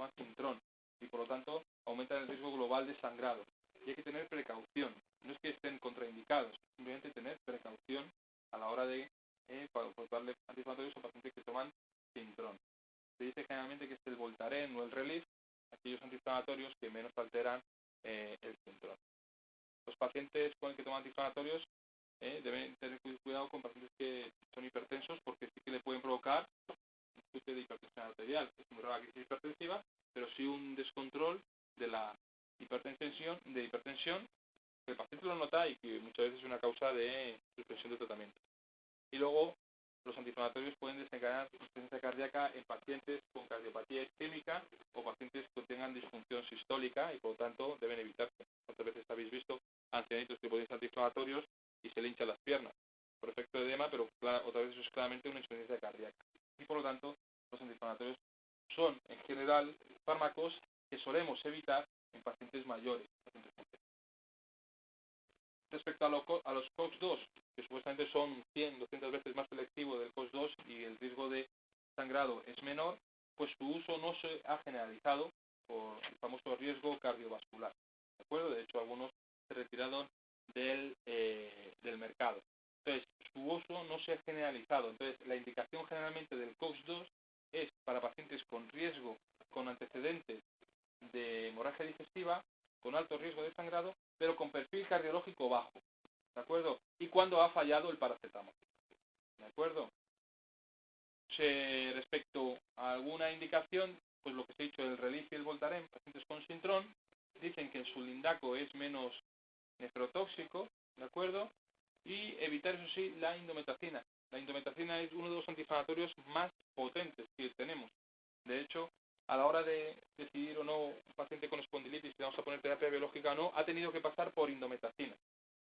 toman Sintrón y por lo tanto aumentan el riesgo global de sangrado. Y hay que tener precaución. No es que estén contraindicados, simplemente tener precaución a la hora de darle antiinflamatorios a pacientes que toman Sintrón. Se dice generalmente que es el Voltaren o el Relief, aquellos antiinflamatorios que menos alteran el Sintrón. Los pacientes con el que toman antiinflamatorios deben tener cuidado con pacientes que son hipertensos porque sí que le pueden provocar un chute de hipertensión arterial. Es muy rara la crisis hipertensiva, pero sí un descontrol de la hipertensión, que el paciente lo nota y que muchas veces es una causa de suspensión de tratamiento. Y luego los antiinflamatorios pueden desencadenar insuficiencia cardíaca en pacientes con cardiopatía isquémica o pacientes que tengan disfunción sistólica y por lo tanto deben evitarse. ¿Cuántas veces habéis visto ancianitos que ponen antiinflamatorios y se le hinchan las piernas por efecto de edema, pero otra vez eso es claramente una insuficiencia cardíaca? Y por lo tanto los antiinflamatorios son en general fármacos que solemos evitar en pacientes mayores. Respecto a los COX-2, que supuestamente son 100, 200 veces más selectivos del COX-2 y el riesgo de sangrado es menor, pues su uso no se ha generalizado por el famoso riesgo cardiovascular. ¿De acuerdo? De hecho, algunos se retiraron del mercado. Entonces, su uso no se ha generalizado. Entonces, la indicación generalmente del COX-2 es para pacientes con riesgo, con antecedentes de hemorragia digestiva, con alto riesgo de sangrado, pero con perfil cardiológico bajo, ¿de acuerdo? Y cuando ha fallado el paracetamol, ¿de acuerdo? Respecto a alguna indicación, pues lo que se ha dicho del Relief y el Voltaren, pacientes con Sintrón, dicen que el sulindaco es menos nefrotóxico, ¿de acuerdo? Y evitar, eso sí, la indometacina. La indometacina es uno de los antiinflamatorios más potentes que tenemos. De hecho, a la hora de decidir o no un paciente con espondilitis si le vamos a poner terapia biológica o no, ha tenido que pasar por indometacina,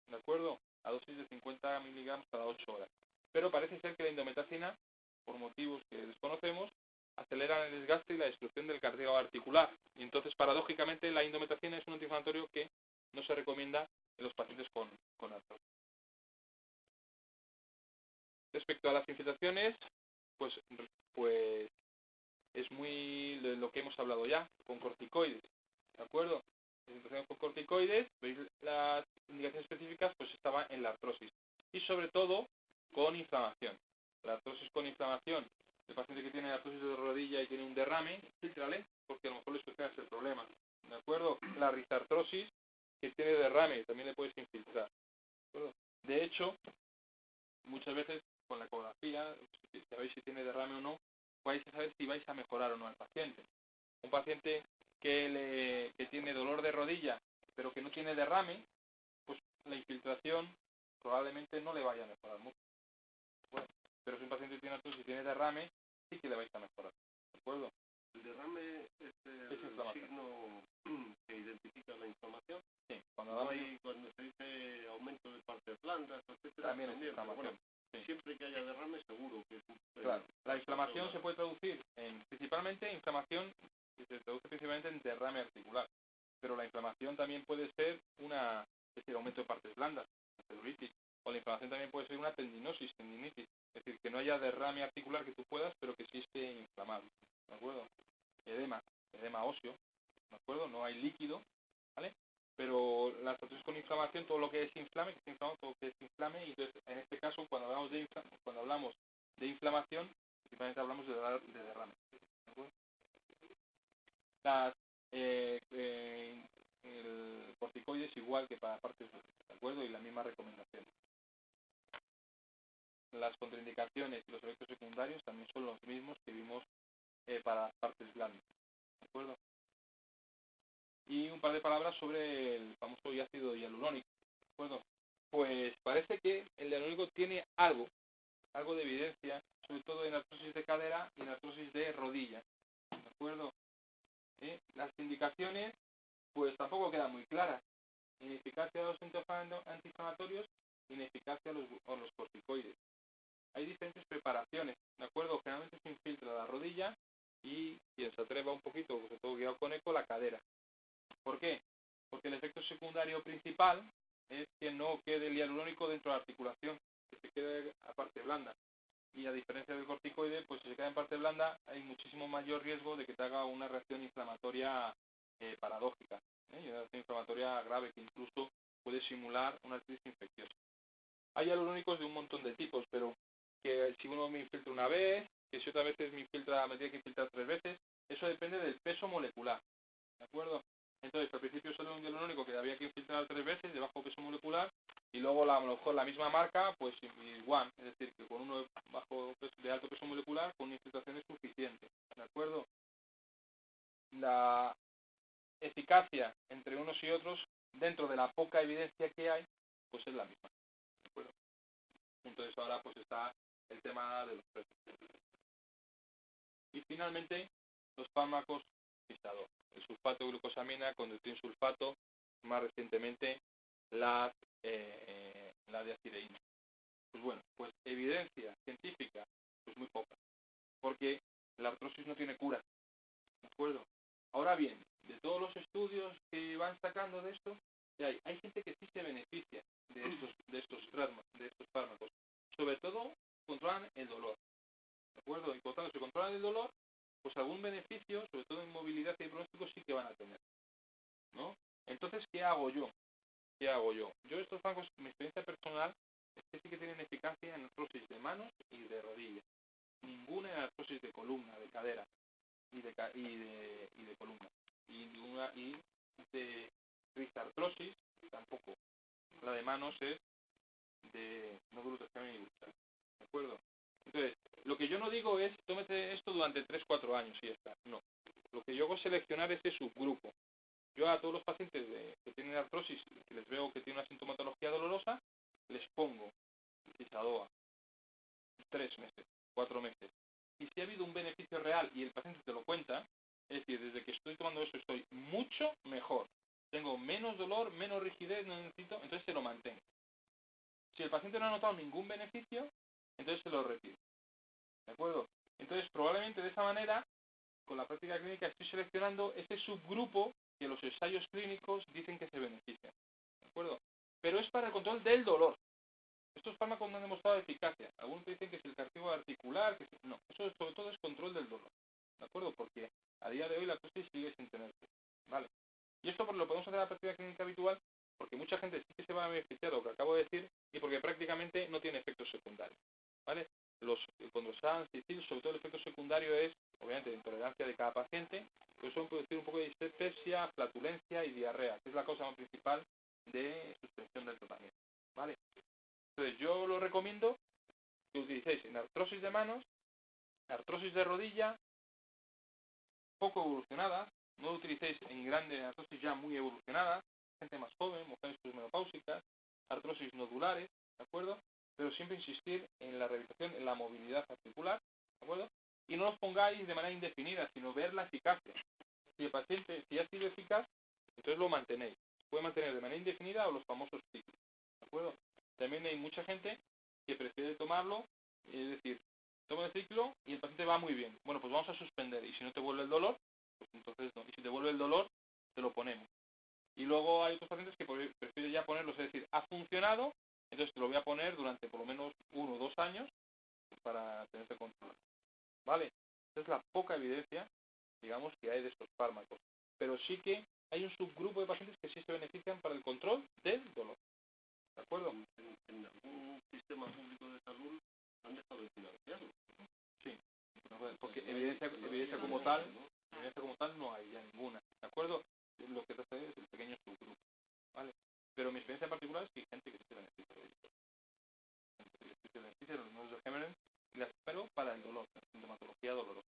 ¿de acuerdo? A dosis de 50 miligramos cada 8 horas. Pero parece ser que la indometacina, por motivos que desconocemos, acelera el desgaste y la destrucción del cartílago articular. Y entonces, paradójicamente, la indometacina es un antiinflamatorio que no se recomienda en los pacientes con artrosis. Respecto a las infiltraciones, pues es muy de lo que hemos hablado ya, con corticoides, ¿de acuerdo? Infiltraciones con corticoides, veis las indicaciones específicas, pues estaba en la artrosis. Y sobre todo, con inflamación. La artrosis con inflamación, el paciente que tiene artrosis de rodilla y tiene un derrame, filtrale, porque a lo mejor le sucede ese problema, ¿de acuerdo? La risartrosis, que tiene derrame, también le puedes infiltrar, ¿de acuerdo? De hecho, muchas veces con la ecografía, si sabéis si tiene derrame o no, vais a saber si vais a mejorar o no al paciente. Un paciente que tiene dolor de rodilla, pero que no tiene derrame, pues la infiltración probablemente no le vaya a mejorar mucho. Bueno, pero si un paciente tiene artrosis y tiene derrame, sí que le vais a mejorar. ¿De acuerdo? ¿El derrame es el signo que identifica la inflamación? Sí. Cuando se dice aumento de partes blandas, etcétera, también es inflamación. Bueno, sí. Siempre que haya derrame, seguro que es claro. La inflamación se puede traducir principalmente inflamación, y se traduce principalmente en derrame articular. Pero la inflamación también puede ser aumento de partes blandas, celulitis, o la inflamación también puede ser una tendinitis, es decir, que no haya derrame articular que tú puedas, pero que sí esté inflamado, ¿de acuerdo? Edema óseo, ¿de acuerdo? No hay líquido, ¿vale? Pero las artrosis con inflamación, todo lo que es inflame, que está inflamado, todo lo que es inflame, y entonces en este caso cuando hablamos de inflamación, principalmente hablamos de derrame, ¿de acuerdo? El corticoide es igual que para partes, ¿de acuerdo? Y la misma recomendación. Las contraindicaciones y los efectos secundarios también son los mismos que vimos para las partes blandas, ¿de acuerdo? Y un par de palabras sobre el famoso ácido hialurónico, ¿de acuerdo? Pues parece que el hialurónico tiene algo de evidencia, sobre todo en artrosis de cadera y en artrosis de rodilla, ¿de acuerdo? Las indicaciones, pues tampoco quedan muy claras. Ineficacia a los antiinflamatorios, ineficacia a los corticoides. Hay diferentes preparaciones, ¿de acuerdo? Generalmente se infiltra la rodilla y quien se atreva un poquito, sobre todo guiado con eco, la cadera. ¿Por qué? Porque el efecto secundario principal es que no quede el hialurónico dentro de la articulación, que se quede a parte blanda. y a diferencia del corticoide, pues si se queda en parte blanda, hay muchísimo mayor riesgo de que te haga una reacción inflamatoria paradójica, y una reacción inflamatoria grave que incluso puede simular una artritis infecciosa. Hay hialurónicos de un montón de tipos, pero que si uno me infiltra una vez, que si otra vez me tiene que infiltrar 3 veces, eso depende del peso molecular, ¿de acuerdo? Entonces, al principio solo un hialurónico que había que infiltrar 3 veces de bajo peso molecular, y luego a lo mejor la misma marca, pues igual, es decir, que con uno de alto peso molecular, con una infiltración es suficiente, ¿de acuerdo? La eficacia entre unos y otros, dentro de la poca evidencia que hay, pues es la misma, ¿de acuerdo? Entonces ahora pues está el tema de los precios. Y finalmente, los fármacos fixador. El sulfato de glucosamina, conductín sulfato, más recientemente la diazideína. Pues bueno, pues evidencia científica, pues muy poca, porque la artrosis no tiene cura, ¿de acuerdo? Ahora bien, de todos los estudios que van sacando de esto, hay gente que sí se beneficia de estos fármacos. Sobre todo, controlan el dolor, ¿de acuerdo? Y cuando se controlan el dolor, pues algún beneficio, sobre todo en movilidad y pronóstico, sí que van a tener, ¿no? Entonces, ¿qué hago yo? ¿Qué hago yo? Yo estos fármacos, mi experiencia personal, es que sí que tienen eficacia en artrosis de manos y de rodillas. Ninguna en artrosis de columna, de cadera y de columna. Y de risartrosis tampoco. La de manos es de nódulos de germen y glutal. ¿De acuerdo? Entonces, lo que yo no digo es, tómate esto durante 3-4 años y ya está. No. Lo que yo hago es seleccionar ese subgrupo. Yo a todos los pacientes que tienen artrosis, que les veo que tienen una sintomatología dolorosa, les pongo Cisadoa 3 meses, 4 meses. Y si ha habido un beneficio real y el paciente te lo cuenta, es decir, desde que estoy tomando eso estoy mucho mejor. Tengo menos dolor, menos rigidez, no necesito, entonces se lo mantengo. Si el paciente no ha notado ningún beneficio, entonces se lo retiro. ¿De acuerdo? Entonces, probablemente de esa manera, con la práctica clínica, estoy seleccionando ese subgrupo que los ensayos clínicos dicen que se beneficia. ¿De acuerdo? Pero es para el control del dolor. Estos fármacos no han demostrado eficacia. Algunos dicen que es el cartílago articular, no. Eso sobre todo es control del dolor. ¿De acuerdo? Porque a día de hoy la artrosis sigue sin tenerse. ¿Vale? Y esto lo podemos hacer en la práctica clínica habitual porque mucha gente sí que se va a beneficiar de lo que acabo de decir y porque prácticamente no tiene efectos secundarios. ¿Vale? Los condrosan, citil, sobre todo el efecto secundario es, obviamente, de intolerancia de cada paciente, pero suelen producir un poco de dispepsia, flatulencia y diarrea, que es la causa más principal de suspensión del tratamiento. ¿Vale? Entonces yo lo recomiendo que utilicéis en artrosis de manos, artrosis de rodilla, poco evolucionada, no lo utilicéis en grande artrosis ya muy evolucionada, gente más joven, mujeres menopáusicas, artrosis nodulares, ¿de acuerdo? Pero siempre insistir en la rehabilitación, en la movilidad articular, ¿de acuerdo? Y no los pongáis de manera indefinida, sino ver la eficacia. Si el paciente, si ha sido eficaz, entonces lo mantenéis. Se puede mantener de manera indefinida o los famosos ciclos, ¿de acuerdo? También hay mucha gente que prefiere tomarlo, es decir, toma el ciclo y el paciente va muy bien. Bueno, pues vamos a suspender y si no te vuelve el dolor, pues entonces no. Y si te vuelve el dolor, te lo ponemos. Y luego hay otros pacientes que prefieren ya ponerlos, es decir, ha funcionado, entonces te lo voy a poner durante por lo menos 1 o 2 años para tenerte control. ¿Vale? Esa es la poca evidencia, digamos, que hay de estos fármacos. Pero sí que hay un subgrupo de pacientes que sí se benefician para el control del dolor. ¿De acuerdo? En algún sistema público de salud han dejado de financiarlo. Sí, porque evidencia como tal, no hay ya ninguna, ¿de acuerdo? Lo que trata es el pequeño subgrupo, ¿vale? Pero mi experiencia en particular es que hay gente que se beneficia de esto. Gente que se beneficia de los nudos de Hemerin, pero para el dolor, la sintomatología dolorosa.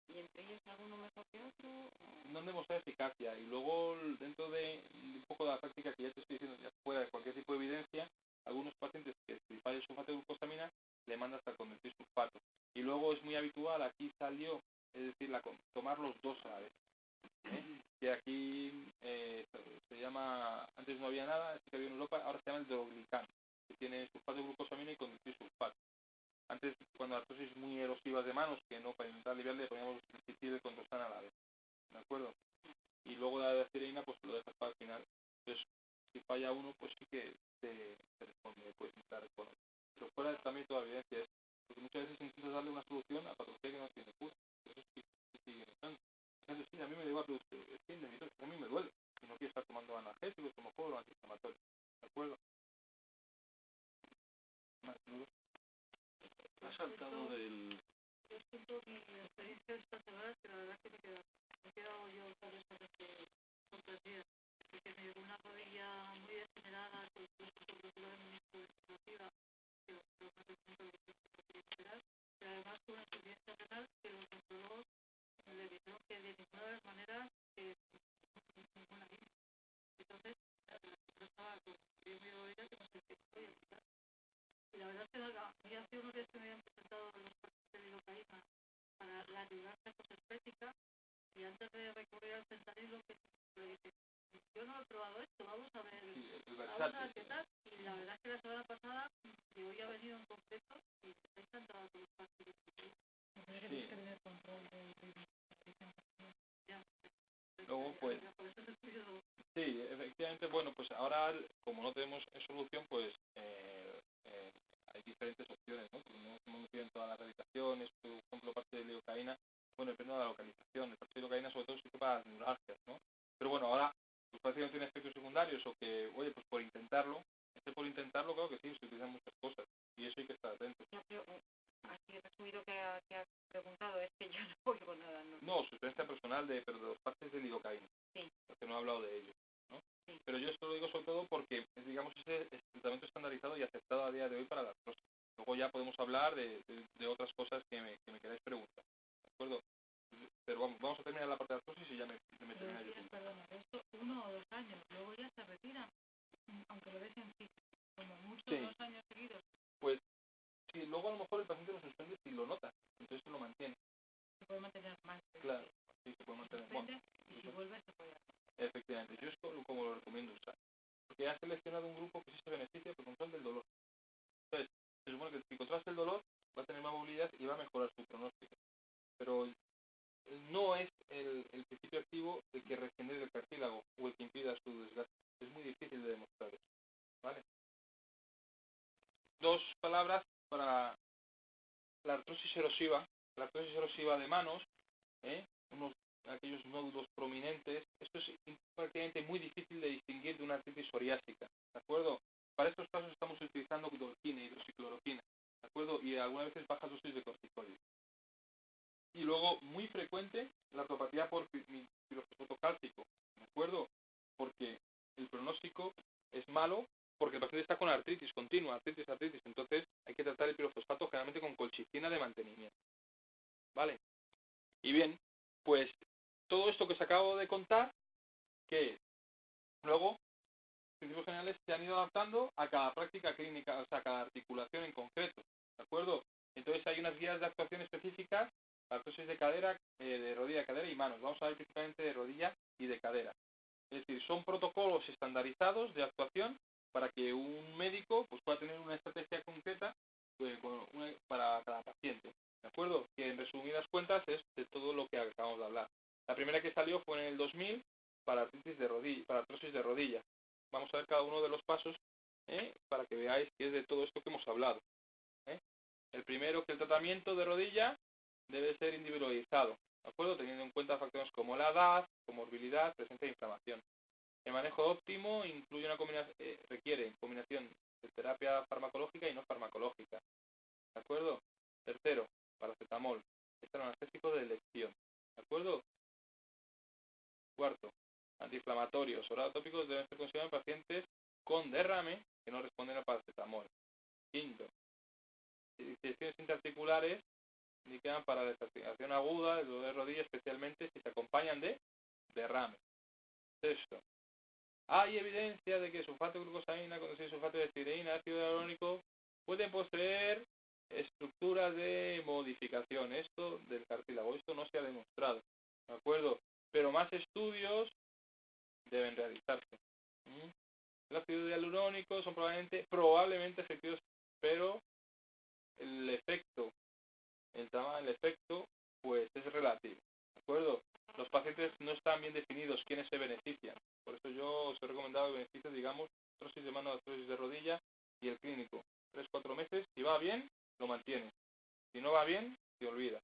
¿Y entre ellos alguno mejor que otro? No demuestra eficacia y luego dentro de un poco de la práctica que ya te estoy diciendo, ya fuera de cualquier tipo de evidencia, algunos pacientes que el sulfato de glucosamina le manda hasta convertir sulfato. Y luego es muy habitual, aquí salió, es decir, tomar los dos a la vez. Que aquí se llama, antes no había nada, que había en Europa, ahora se llama el Dorglicán, que tiene sulfato de glucosamina y convertir sulfato. Antes, cuando la artrosis muy erosivas de manos, que no para intentar aliviar, le poníamos el citil con condrosan a la vez. ¿De acuerdo? Y luego la aspirina, pues lo dejas para el final. Entonces, si falla uno, pues sí que te responde, puedes intentar con otro. Pero fuera también toda evidencia es darle una solución a patología que no tiene cura. Eso sí sigue estando. Entonces, sí, a mí me digo, pero es que a mí me duele. Y no quiero estar tomando analgésicos como juego o antiinflamatorios. ¿De acuerdo? Más dudas. Ha saltado del... Yo siento mi experiencia esta semana, que la verdad que me he quedado yo tal vez a veces sorprendida, porque me llegó una rodilla muy degenerada, con los ojos de la administrativa, que los punto de que esperar, y además tuve una experiencia renal que los neurólogos le dijeron que de ninguna manera que ninguna línea. Entonces, yo estaba con mi rodilla que no sé qué estoy. Y la verdad es que había sido unos días que me habían presentado los partes de lidocaína para la ayudanza estética, y antes de recurrir al fentanilo, que le dije, yo no he probado esto, vamos a ver qué tal. Y la verdad es que la semana pasada, yo ya he venido en concreto y está encantado con los partes de lidocaína. Sí. Ya. Luego, pues, sí, efectivamente, bueno, pues ahora, como no tenemos solución, pues hay diferentes opciones, ¿no? Como no tienen todas las rehabilitaciones, por ejemplo, parte de lidocaína, bueno, depende de la localización, el parte de lidocaína sobre todo sirve para las neuralgias, ¿no? Pero bueno, ahora, pues parece que no tiene efectos secundarios o que, oye, pues por intentarlo, claro que sí, se utilizan muchas cosas y eso hay que estar atentos. Así resumido que ha preguntado, es que yo no oigo nada, ¿no? No, su experiencia personal pero de los partes de lidocaína, sí. Porque no he hablado de ello, ¿no? Sí. Pero yo esto lo digo sobre todo porque, digamos, ese es el tratamiento estandarizado y aceptado a día de hoy para la artrosis. Luego ya podemos hablar de otras cosas que me queráis preguntar, ¿de acuerdo? Pero vamos a terminar la parte de artrosis y ya me termina yo. Perdona, esto 1 o 2 años, luego ya se retira, aunque lo dejen fijo, como muchos Sí. 2 años seguidos. Pues sí, luego a lo mejor el paciente lo suspende si lo nota, entonces se lo mantiene. Se puede mantener más. Claro, sí, se puede mantener. Bueno, y si vuelve se puede hacer. Efectivamente, yo esto como lo recomiendo usar. Porque ha seleccionado un grupo que sí se beneficia por control del dolor. Entonces, se supone que si controlas el dolor, va a tener más movilidad y va a mejorar su pronóstico. Pero no es el principio activo el que regenere el cartílago o el que impida su desgaste. Es muy difícil de demostrar eso, ¿vale? 2 palabras para la artrosis erosiva. La artrosis erosiva de manos, aquellos nódulos prominentes. Esto es prácticamente muy difícil de distinguir de una artritis psoriásica, ¿de acuerdo? Para estos casos estamos utilizando cloroquina y hidroxicloroquina, ¿de acuerdo? Y algunas veces bajas dosis de corticoides. Y luego, muy frecuente, la artropatía por pirofosfato cálcico, ¿de acuerdo? Porque el pronóstico es malo porque el paciente está con artritis continua, artritis, entonces hay que tratar el pirofosfato generalmente con colchicina de mantenimiento, ¿vale? Y bien, pues todo esto que os acabo de contar, que luego, principios generales se han ido adaptando a cada práctica clínica, o sea, a cada articulación en concreto, ¿de acuerdo? Entonces hay unas guías de actuación específicas, artrosis de cadera, de rodilla, cadera y manos. Vamos a ver principalmente de rodilla y de cadera. Es decir, son protocolos estandarizados de actuación para que un médico pues pueda tener una estrategia concreta para cada paciente, ¿de acuerdo? Que en resumidas cuentas es de todo lo que acabamos de hablar. La primera que salió fue en el 2000 para artrosis de rodilla. Vamos a ver cada uno de los pasos para que veáis que es de todo esto que hemos hablado. El primero, que el tratamiento de rodilla debe ser individualizado, ¿de acuerdo? Teniendo en cuenta factores como la edad, comorbilidad, presencia de inflamación. El manejo óptimo requiere combinación de terapia farmacológica y no farmacológica, ¿de acuerdo? Tercero, paracetamol, es el anestésico de elección, ¿de acuerdo? Cuarto, antiinflamatorios, tópicos deben ser considerados en pacientes con derrame que no responden al paracetamol. Quinto, incisiones interarticulares indican para desarticulación aguda, el dolor de rodilla, especialmente si se acompañan de derrame. Sexto, hay evidencia de que sulfato de glucosamina, conocido sulfato de estireína, ácido hialurónico, pueden poseer estructuras de modificación. Esto del cartílago, esto no se ha demostrado, ¿de acuerdo? Pero más estudios deben realizarse. El ácido hialurónico son probablemente efectivos, pero el efecto, el efecto, pues es relativo, ¿de acuerdo? Los pacientes no están bien definidos quiénes se benefician. Por eso yo os he recomendado el beneficio, digamos, artrosis de mano, artrosis de rodilla y el clínico. 3-4 meses, si va bien, lo mantiene. Si no va bien, se olvida.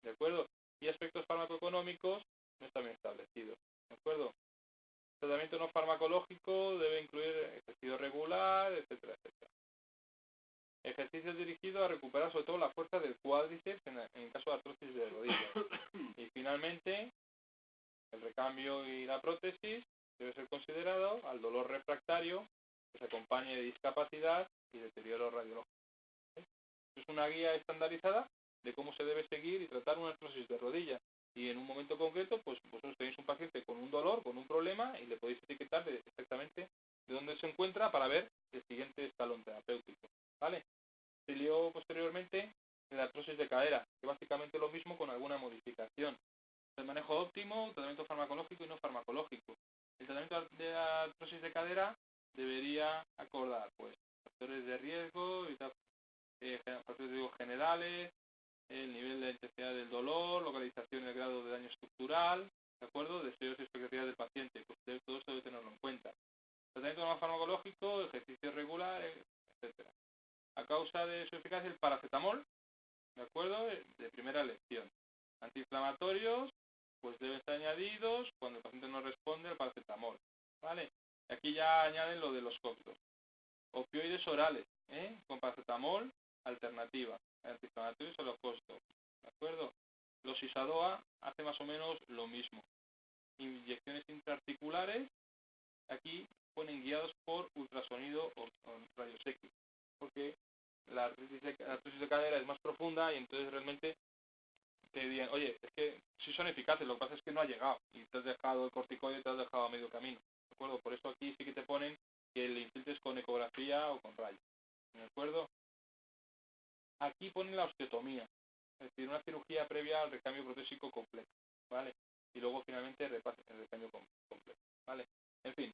¿De acuerdo? Y aspectos farmacoeconómicos no están bien establecidos. ¿De acuerdo? El tratamiento no farmacológico debe incluir ejercicio regular, etcétera, etcétera. Ejercicio dirigido a recuperar sobre todo la fuerza del cuádriceps en caso de artrosis de rodilla. Y finalmente, el recambio y la prótesis debe ser considerado al dolor refractario que se acompañe de discapacidad y deterioro radiológico. Es una guía estandarizada de cómo se debe seguir y tratar una artrosis de rodilla. Y en un momento concreto, pues vosotros tenéis un paciente con un dolor, con un problema, y le podéis etiquetar exactamente de dónde se encuentra para ver el siguiente escalón terapéutico. ¿Vale? Se lió posteriormente en la artrosis de cadera, que básicamente es lo mismo con alguna modificación. El manejo óptimo, tratamiento farmacológico y no farmacológico. El tratamiento de la artrosis de cadera debería acordar, pues, factores de riesgo y factores de riesgo generales, el nivel de intensidad del dolor, localización y el grado de daño estructural, ¿de acuerdo? Deseos y expectativas del paciente, pues todo esto debe tenerlo en cuenta. Tratamiento no farmacológico, ejercicio regular, etcétera. A causa de su eficacia, el paracetamol, ¿de acuerdo? De primera elección. Antiinflamatorios, pues deben estar añadidos cuando el paciente no responde al paracetamol, ¿vale? Y aquí ya añaden lo de los cócteles. Opioides orales, con paracetamol, alternativa. Antiinflamatorios o los costos, ¿de acuerdo? Los ISADOA hace más o menos lo mismo. Inyecciones intraarticulares, aquí ponen guiados por ultrasonido o rayos X, porque la artrosis de cadera es más profunda y entonces realmente te digan, oye, es que sí son eficaces, lo que pasa es que no ha llegado y te has dejado el corticoide y te has dejado a medio camino, ¿de acuerdo? Por eso aquí sí que te ponen que le infiltres con ecografía o con rayos, ¿de acuerdo? Aquí ponen la osteotomía, es decir, una cirugía previa al recambio protésico completo, ¿vale? Y luego finalmente el recambio completo, ¿vale? En fin,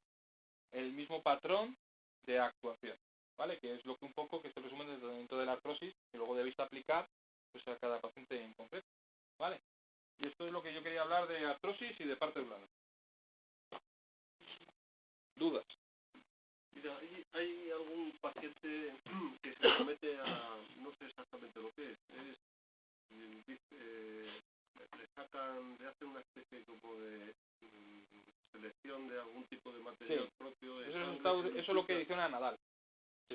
el mismo patrón de actuación, ¿vale? Que es lo que un poco que es el resumen del tratamiento de la artrosis que luego debéis aplicar pues a cada paciente en concreto, ¿vale? Y esto es lo que yo quería hablar de artrosis y de partes blandas. ¿Dudas? Mira, hay algún paciente que se somete a, no sé exactamente lo que es le sacan, le hacen una especie como de selección de algún tipo de material propio de eso es lo que dice Nadal.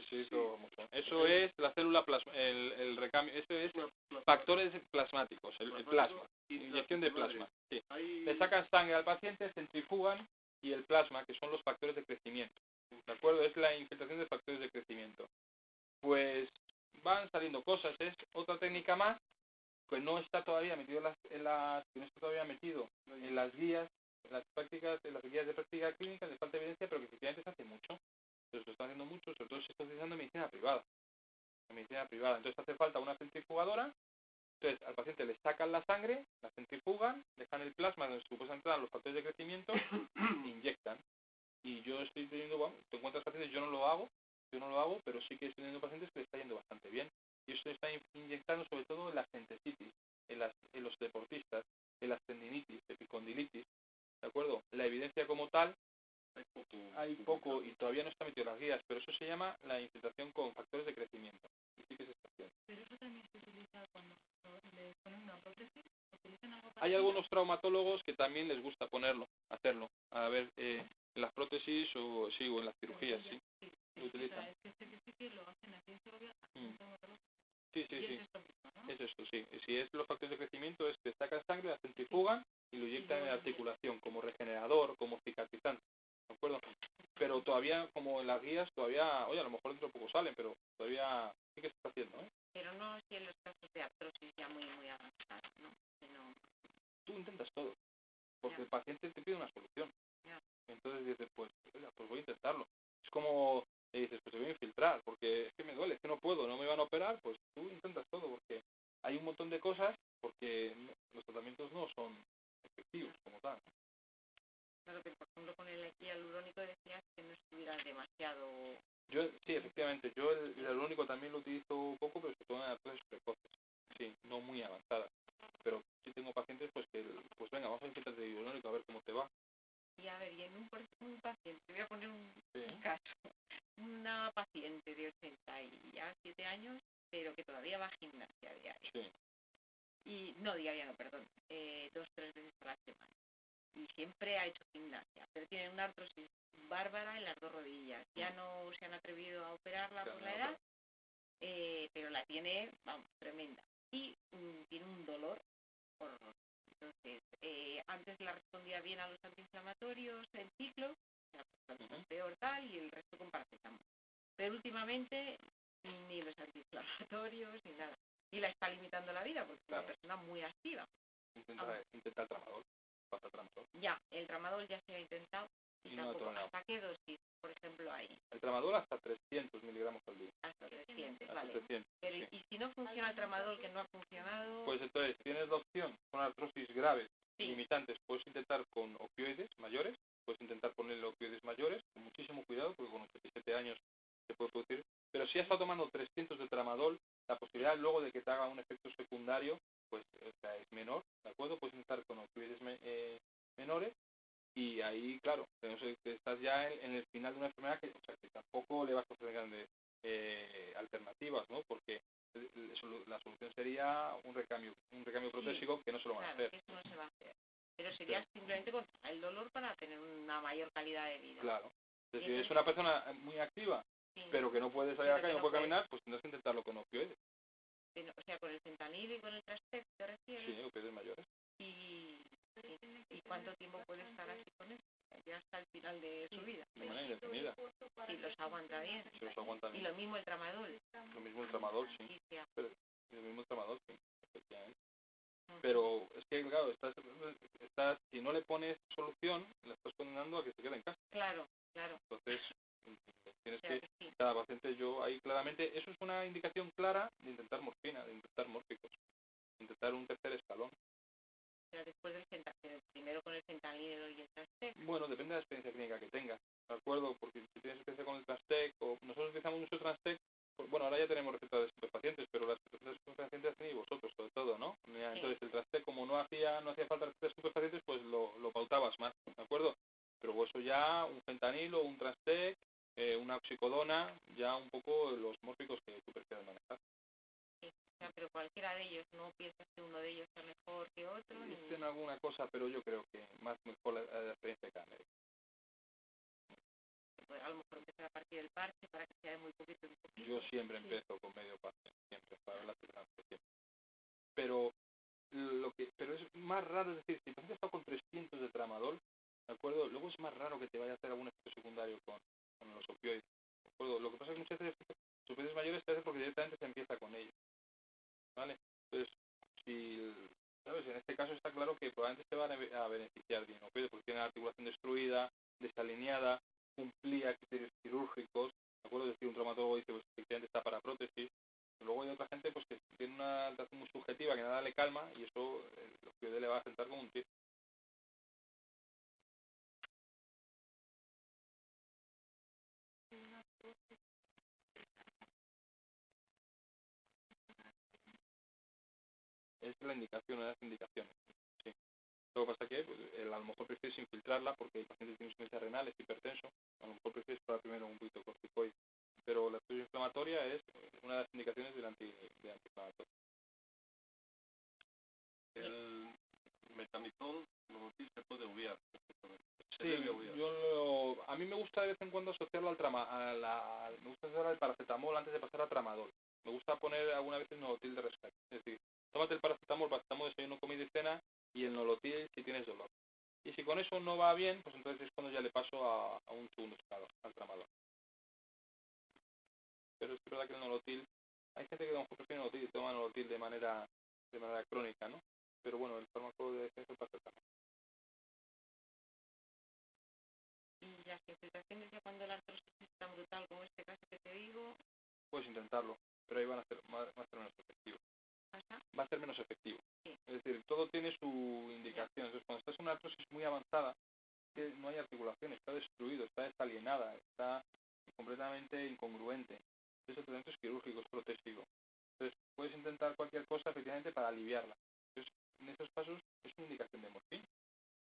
Sí. Mucho. Eso es la célula plasma, el recambio, eso es factores plasmáticos, el plasma, inyección de plasma. Sí. Le sacan sangre al paciente, centrifugan y el plasma, que son los factores de crecimiento. ¿De acuerdo? Es la infiltración de factores de crecimiento. Pues van saliendo cosas, es otra técnica más que no está todavía metido en las guías, en las prácticas, en las guías de práctica clínica, le falta evidencia, pero que efectivamente se hace mucho. Entonces lo está haciendo mucho, sobre todo se está utilizando en medicina privada. Entonces hace falta una centrifugadora. Entonces al paciente le sacan la sangre, la centrifugan, dejan el plasma donde supuestamente entrar los factores de crecimiento, inyectan. Y yo estoy teniendo, bueno, te encuentras pacientes, yo no lo hago, pero sí que estoy teniendo pacientes que le está yendo bastante bien. Y eso se está inyectando sobre todo en las centesitis, en los deportistas, en las tendinitis, epicondilitis, ¿de acuerdo? La evidencia como tal, hay poco y todavía no está metido en las guías, pero eso se llama la infiltración con factores de crecimiento. Y sí que se está haciendo. ¿Pero eso también se utiliza cuando le ponen una prótesis? ¿Utilizan algo Hay algunos traumatólogos que también les gusta hacerlo, a ver, en las prótesis o en las cirugías, sí. Lo utilizan. Es que sí que lo hacen aquí en Segovia. Sí. Es esto, sí. Si es los factores de crecimiento, es que sacan sangre, la centrifugan y lo inyectan en la articulación como regenerador, como cicatrizante, ¿de acuerdo? Pero todavía, como en las guías, todavía, oye, a lo mejor dentro de poco salen, pero todavía sí que se está haciendo, ¿eh? Pero no si en los casos de artrosis ya muy avanzados, ¿no? Sino... Tú intentas todo, porque el paciente te pide una solución. Entonces dices, pues voy a intentarlo. Es como le dices, pues se voy a infiltrar, porque es que me duele, es que no puedo, no me van a operar, pues tú intentas todo, porque hay un montón de cosas, porque los tratamientos no son efectivos como tal. Claro, pero por ejemplo con el hialurónico decías que no estuviera demasiado... Sí, efectivamente, yo el hialurónico también lo utilizo poco, pero sobre todo en artrosis precoces, sí, no muy avanzadas. Pero sí tengo pacientes pues que, pues venga, vamos a infiltrar el hialurónico a ver cómo te va. Y a ver, y en un paciente, voy a poner un caso, una paciente de 87 años, pero que todavía va a gimnasia diaria. Sí. no, diaria no, perdón, 2-3 veces a la semana. Y siempre ha hecho gimnasia, pero tiene una artrosis bárbara en las 2 rodillas. Ya no se han atrevido a operarla por la edad, pero la tiene, vamos, tremenda. Y tiene un dolor horroroso. Entonces, antes la respondía bien a los antiinflamatorios en ciclo, o sea, pues, peor tal, y el resto con paracetamol. Pero últimamente ni los antiinflamatorios ni nada. Y la está limitando la vida porque es una persona muy activa. Intenta el tramadol. Pasa tramadol. Ya, el tramadol ya se ha intentado. Y tampoco, ¿hasta qué dosis, por ejemplo, hay? El tramadol hasta 300 miligramos al día. Hasta 300, hasta vale. 300, pero, sí. ¿y si no funciona el tramadol, que no ha funcionado? Pues entonces tienes la opción con artrosis graves, sí. limitantes, puedes intentar con opioides mayores, puedes intentar ponerle opioides mayores, con muchísimo cuidado, porque con 87 años se puede producir. Pero si has estado tomando 300 de tramadol, la posibilidad luego de que te haga un efecto secundario, pues es menor, ¿de acuerdo? Puedes intentar con opioides menores. Y ahí, claro, estás ya en el final de una enfermedad que, o sea, que tampoco le vas a hacer grandes alternativas, ¿no? Porque la solución sería un recambio protésico que no se lo van a hacer. Eso no se va a hacer. Pero sería simplemente controlar el dolor para tener una mayor calidad de vida. Claro. Entonces, si es una persona muy activa, pero que no puede salir a la calle, no puede caminar, pues tendrás que intentarlo con opioides. O sea, con el fentanil y con el Trastec, ¿te refieres? Sí, opioides mayores. ¿Y cuánto tiempo puede estar así con eso? Ya hasta el final de su vida. De manera indefinida. Si los aguanta bien. Si los aguanta bien. Y lo mismo el tramadol. Lo mismo el tramadol, sí. Pero, lo mismo el tramadol, sí. Efectivamente. Pero es que, claro, si no le pones solución, la estás condenando a que se quede en casa. Claro. Entonces, tienes que, cada paciente, yo ahí claramente, eso es una indicación clara de intentar morfina, de intentar mórficos, de intentar un tercer escalón. Pero después del fentanil, primero con el fentanil y el Trastec. Bueno, depende de la experiencia clínica que tengas, ¿de acuerdo? Porque si tienes experiencia con el Trastec, o nosotros utilizamos mucho Trastec, pues, bueno, ahora ya tenemos recetas de estupefacientes, pero las recetas de estupefacientes las tenéis vosotros, sobre todo, ¿no? Entonces el Trastec, como no hacía falta recetas de estupefacientes, pues lo pautabas más, ¿de acuerdo? Pero eso ya, un fentanil o un Trastec, una oxicodona, ya un poco los mórficos que tú prefieres manejar. Pero cualquiera de ellos, no piensas que uno de ellos sea mejor que otro. Dicen alguna cosa, pero yo creo que más mejor la experiencia de cada médico. Pues a lo mejor empezar a partir del parche para que sea de muy poquito en poquito. Yo siempre empiezo con medio parche, siempre, para la siempre. Pero es más raro, es decir, si el paciente está con 300 de tramadol, ¿de acuerdo? Luego es más raro que te vaya a hacer algún efecto secundario con los opioides, ¿de acuerdo? Lo que pasa es que muchas veces los opioides mayores se hacen porque directamente se empieza con ellos, ¿vale? Entonces, ¿sabes? En este caso está claro que probablemente te van a beneficiar bien opioides porque tiene la articulación destruida, desalineada, cumplía criterios quirúrgicos, ¿de acuerdo? Es decir, un traumatólogo dice, pues efectivamente está para prótesis. Luego hay otra gente pues que tiene una alteración muy subjetiva que nada le calma y eso el opioide le va a sentar como un tiro. Es la indicación, una de las indicaciones. Sí. Lo que pasa que pues, a lo mejor prefieres infiltrarla porque el paciente tiene insuficiencia renal, es hipertenso, a lo mejor prefieres probar primero un poquito de corticoide. Pero la estudio inflamatoria es una de las indicaciones del antiinflamatorio. El metamizol, Nolotil se puede obviar perfectamente. Sí, a mí me gusta de vez en cuando asociarlo me gusta asociar al paracetamol antes de pasar a tramadol. Me gusta poner alguna vez el Nolotil de rescate. Es decir, tómate el paracetamol, desayuno, comida y cena, y el Nolotil si tienes dolor. Y si con eso no va bien, pues entonces es cuando ya le paso a un segundo escalón, al tramadol. Pero es verdad que el Nolotil, hay gente que a lo mejor prefiere Nolotil y toma Nolotil de manera crónica, ¿no? Pero bueno, el fármaco de defensa pasa también. Y las infiltraciones ya cuando la artrosis es tan brutal como este caso que te digo. Puedes intentarlo, pero ahí va a ser menos efectivo. Va a ser menos efectivo. Sí. Es decir, todo tiene su indicación. Entonces, cuando estás en una artrosis muy avanzada, que no hay articulación, está destruido, está desalienada, está completamente incongruente. Entonces, el tratamiento es quirúrgico, es protésico. Entonces, puedes intentar cualquier cosa efectivamente para aliviarla. Entonces, en estos casos es una indicación de morfina,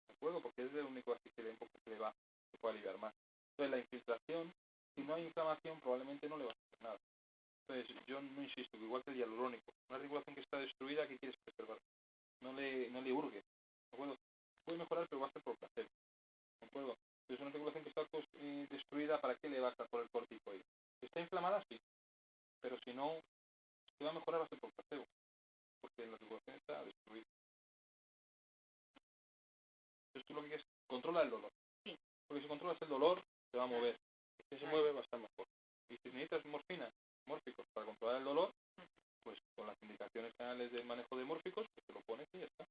¿de acuerdo? Porque es el único así que le va, que puede aliviar más. Entonces, la infiltración, si no hay inflamación, probablemente no le va a hacer nada. Entonces, yo no insisto, igual que el hialurónico, una articulación que está destruida, ¿qué quieres preservar? no le urge, ¿de acuerdo? Puede mejorar, pero va a ser por placer, ¿de acuerdo? Es una articulación que está destruida, ¿para qué le va a estar por el corticoide? ¿Está inflamada? Sí, pero si no, si va a mejorar va a ser por placebo, porque la articulación está destruida. Entonces tú lo que quieres, controla el dolor. Sí. Porque si controlas el dolor, te va a mover. Si se mueve, va a estar mejor. Y si necesitas mórficos para controlar el dolor, pues con las indicaciones generales del manejo de mórficos, pues te lo pones y ya está.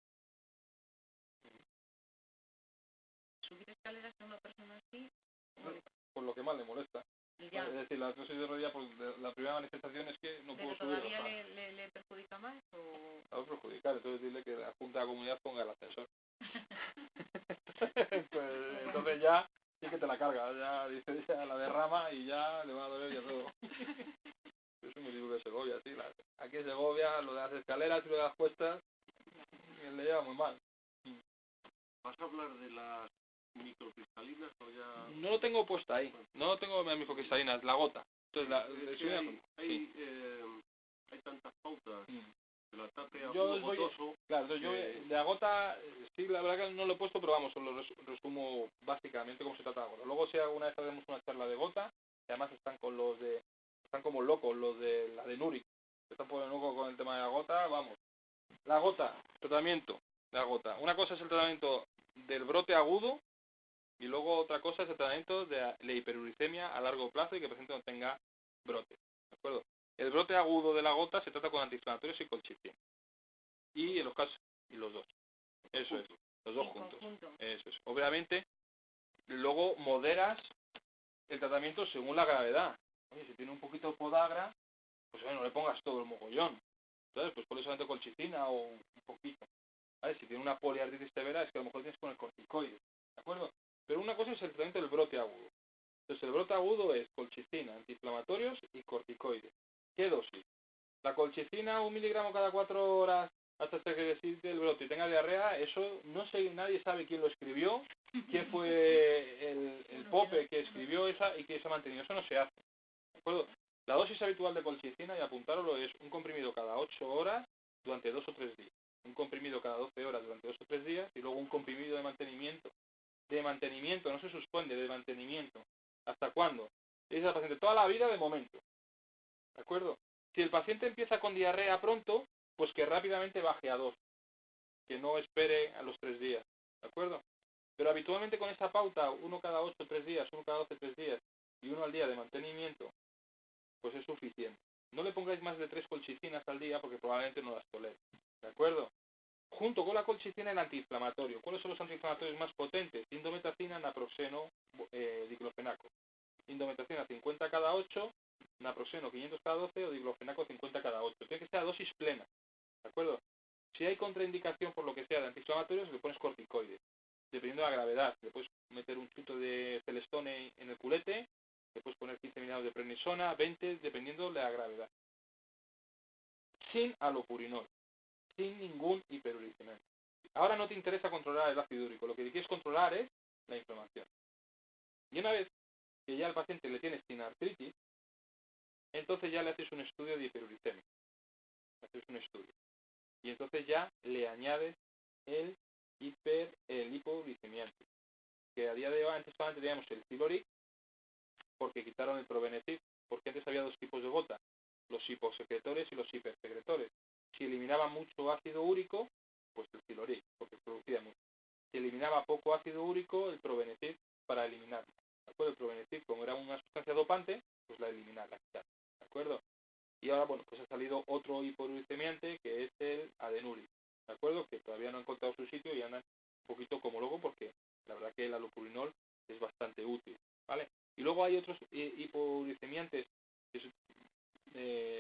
Subir escaleras a una persona así, Por lo que más le molesta. y ya. Es decir, la artrosis de rodilla, pues la primera manifestación es que no ¿Pero puedo subir. todavía le perjudica más o...? La va a perjudicar, entonces dile que la Junta de la Comunidad ponga el ascensor. Pues, entonces ya sí que te la carga, ya dice, ya la derrama y ya le va a doler ya todo. Es un municipio de Segovia, sí. Aquí en Segovia lo de las escaleras y lo de las cuestas le lleva muy mal. ¿Vas a hablar de las microcristalinas o ya...? No lo tengo puesto ahí, no lo tengo en microcristalinas, la gota. Entonces Es que hay tantas pautas. La tape gotoso. Claro, entonces yo de agota, sí, la verdad que no lo he puesto, pero vamos, lo resumo básicamente cómo se trata la gota. Luego si alguna vez hacemos una charla de gota, y además están como locos los de la de Nuri, están por el loco con el tema de la gota, vamos. La gota, tratamiento de la gota. Una cosa es el tratamiento del brote agudo, y luego otra cosa es el tratamiento de la hiperuricemia a largo plazo y que el paciente no tenga brote, ¿de acuerdo? El brote agudo de la gota se trata con antiinflamatorios y colchicina. Y en los casos, y los dos. Eso es, los dos juntos. Eso es. Obviamente, luego moderas el tratamiento según la gravedad. Oye, si tiene un poquito de podagra, pues no le pongas todo el mogollón. Entonces, pues ponle solamente colchicina o un poquito. ¿Vale? Si tiene una poliartritis severa, es que a lo mejor tienes que poner corticoides. ¿De acuerdo? Pero una cosa es el tratamiento del brote agudo. Entonces, el brote agudo es colchicina, antiinflamatorios y corticoides. ¿Qué dosis? La colchicina, 1 miligramo cada 4 horas hasta que decide el brote y tenga diarrea, eso no sé, nadie sabe quién lo escribió, quién fue el pope que escribió esa y que se ha mantenido. Eso no se hace. ¿De acuerdo? La dosis habitual de colchicina, y apuntároslo, es un comprimido cada 8 horas durante 2 o 3 días. Un comprimido cada 12 horas durante 2 o 3 días y luego un comprimido de mantenimiento. De mantenimiento, no se suspende, de mantenimiento. ¿Hasta cuándo? Dice al paciente, toda la vida de momento. ¿De acuerdo? Si el paciente empieza con diarrea pronto, pues que rápidamente baje a 2. Que no espere a los 3 días. ¿De acuerdo? Pero habitualmente con esa pauta, 1 cada 8, 3 días, 1 cada 12, 3 días y 1 al día de mantenimiento, pues es suficiente. No le pongáis más de 3 colchicinas al día porque probablemente no las tolere. ¿De acuerdo? Junto con la colchicina, el antiinflamatorio. ¿Cuáles son los antiinflamatorios más potentes? Indometacina, naproxeno, diclofenaco. Indometacina 50 cada 8, naproxeno 500 cada 12 o diclofenaco 50 cada 8. Tiene que ser a dosis plena. ¿De acuerdo? Si hay contraindicación por lo que sea de antiinflamatorios, le pones corticoides. Dependiendo de la gravedad, le puedes meter un chuto de celestone en el culete, le puedes poner 15 miligramos de prednisona, 20, dependiendo de la gravedad. Sin alopurinol, sin ningún hiperuricemia. Ahora no te interesa controlar el ácido úrico, lo que quieres controlar es la inflamación. Y una vez que ya al paciente le tienes sin artritis, entonces ya le haces un estudio de hiperuricemia. Le haces un estudio. Y entonces ya le añades el hipouricemiante. Que a día de hoy, antes solamente teníamos el Ziloric, porque quitaron el Probenecid, porque antes había 2 tipos de gota, los hiposecretores y los hipersecretores. Si eliminaba mucho ácido úrico, pues el Ziloric, porque producía mucho. Si eliminaba poco ácido úrico, el Probenecid para eliminarlo. ¿De acuerdo? El Probenecid, como era una sustancia dopante, pues la eliminar, la quitar. ¿De acuerdo? Y ahora, bueno, pues ha salido otro hipouricemiante que es el Adenuric. ¿De acuerdo? Que todavía no ha encontrado su sitio y andan un poquito como loco porque la verdad que el alopurinol es bastante útil. ¿Vale? Y luego hay otros hipouricemiantes.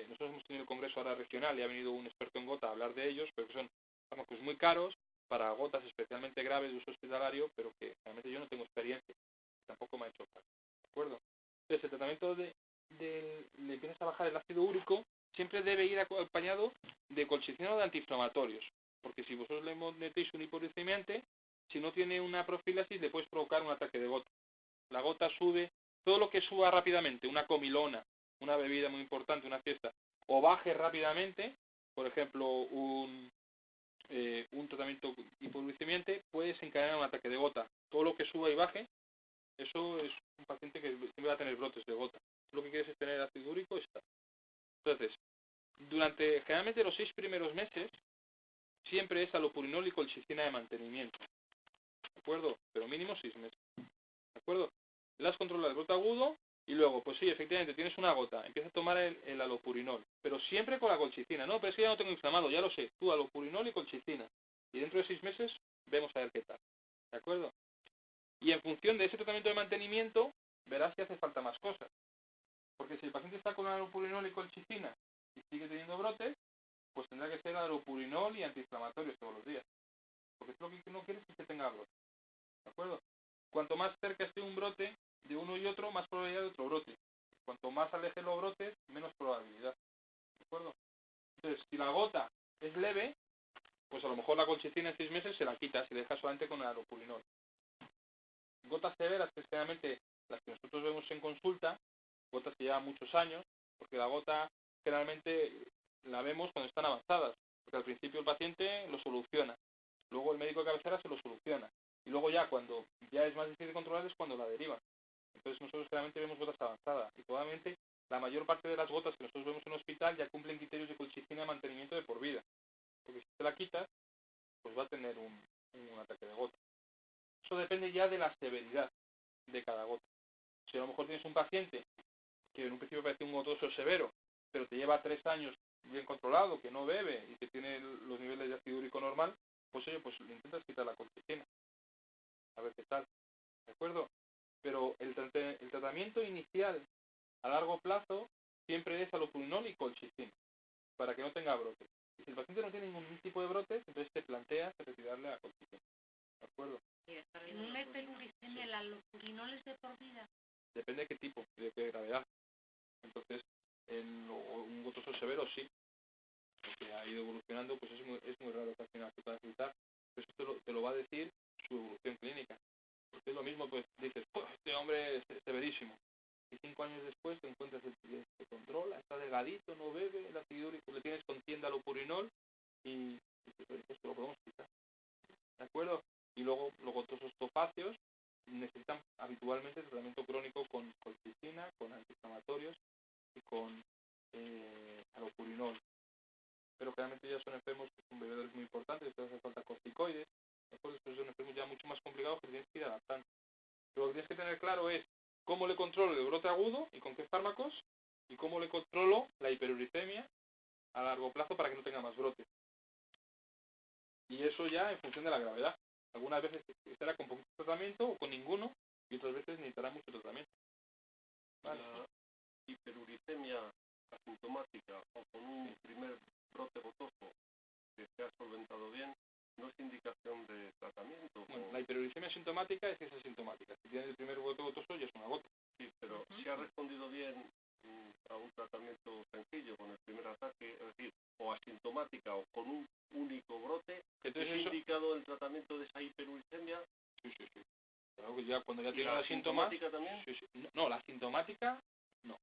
Nosotros hemos tenido el congreso ahora regional y ha venido un experto en gota a hablar de ellos, pero que son pues muy caros para gotas especialmente graves de uso hospitalario, pero que realmente yo no tengo experiencia. Tampoco me ha hecho falta. ¿De acuerdo? Entonces el tratamiento le empiezas a bajar el ácido úrico, siempre debe ir acompañado de colchicina o de antiinflamatorios, porque si vosotros le metéis un hipouricemiante, si no tiene una profilaxis le puedes provocar un ataque de gota. La gota sube, todo lo que suba rápidamente, una comilona, una bebida muy importante, una fiesta, o baje rápidamente, por ejemplo, un tratamiento hipoglucemiante, puede desencadenar un ataque de gota. Todo lo que suba y baje, eso es un paciente que siempre va a tener brotes de gota. Lo que quieres es tener ácido úrico, está. Entonces, generalmente los 6 primeros meses, siempre es alopurinol y colchicina de mantenimiento. ¿De acuerdo? Pero mínimo 6 meses. ¿De acuerdo? Las controlas el brote agudo y luego, pues sí, efectivamente, tienes una gota, empieza a tomar el alopurinol, pero siempre con la colchicina. No, pero es que ya no tengo inflamado, ya lo sé. Tú alopurinol y colchicina. Y dentro de 6 meses vemos a ver qué tal. ¿De acuerdo? Y en función de ese tratamiento de mantenimiento, verás si hace falta más cosas. Porque si el paciente está con alopurinol y colchicina y sigue teniendo brotes, pues tendrá que ser alopurinol y antiinflamatorios todos los días. Porque es lo que no quieres es que tenga brote. ¿De acuerdo? Cuanto más cerca esté un brote de uno y otro, más probabilidad de otro brote. Cuanto más aleje los brotes, menos probabilidad. ¿De acuerdo? Entonces, si la gota es leve, pues a lo mejor la colchicina en 6 meses se la quitas y dejas solamente con el alopurinol. Gotas severas, que generalmente las que nosotros vemos en consulta, gotas que llevan muchos años, porque la gota generalmente la vemos cuando están avanzadas, porque al principio el paciente lo soluciona, luego el médico de cabecera se lo soluciona, y luego ya cuando ya es más difícil de controlar es cuando la derivan. Entonces nosotros generalmente vemos gotas avanzadas, y probablemente la mayor parte de las gotas que nosotros vemos en el hospital ya cumplen criterios de colchicina de mantenimiento de por vida, porque si te la quitas, pues va a tener un ataque de gota. Eso depende ya de la severidad de cada gota. Si a lo mejor tienes un paciente que en un principio parece un gotoso severo, pero te lleva 3 años bien controlado, que no bebe y que tiene los niveles de ácido úrico normal, pues oye, pues le intentas quitar la colchicina. A ver qué tal. ¿De acuerdo? Pero el tratamiento inicial a largo plazo siempre es alopurinol y colchicina, para que no tenga brotes. Y si el paciente no tiene ningún tipo de brotes, entonces te planteas retirarle la colchicina. ¿De acuerdo? En una hiperuricemia, ¿el alopurinol es de por vida? Depende de qué tipo, de qué gravedad. Entonces, en un gotoso severo sí, porque ha ido evolucionando, pues es muy raro que al final se pueda quitar. Pero eso te lo va a decir su evolución clínica. Porque es lo mismo, pues dices, pues este hombre es severísimo. Y 5 años después te encuentras se controla, está delgadito, no bebe, el ácido úrico le tienes con tienda alopurinol y pues te lo podemos quitar. ¿De acuerdo? Y luego los gotosos topáceos necesitan habitualmente tratamiento crónico con colchicina, con antiinflamatorios y con alopurinol. Pero generalmente ya son enfermos que son bebedores muy importantes, entonces hace falta corticoides. Entonces son enfermos ya mucho más complicados que tienes que ir adaptando. Pero lo que tienes que tener claro es cómo le controlo el brote agudo y con qué fármacos, y cómo le controlo la hiperuricemia a largo plazo para que no tenga más brotes. Y eso ya en función de la gravedad. Algunas veces estará con poquito tratamiento o con ninguno, y otras veces necesitará mucho tratamiento. ¿Vale? La hiperuricemia asintomática o con un primer brote gotoso que se ha solventado bien, no es indicación de tratamiento. Bueno, la hiperuricemia asintomática es que es asintomática. Si tienes el primer brote gotoso ya es una gota. Sí, pero si ha respondido bien a un tratamiento sencillo con el primer ataque, es decir, o asintomática o con un único brote, entonces ¿es indicado el tratamiento de esa hiperuricemia? Sí. Claro que ya cuando ya tiene la los síntomas. asintomática también? Sí. No, la asintomática no.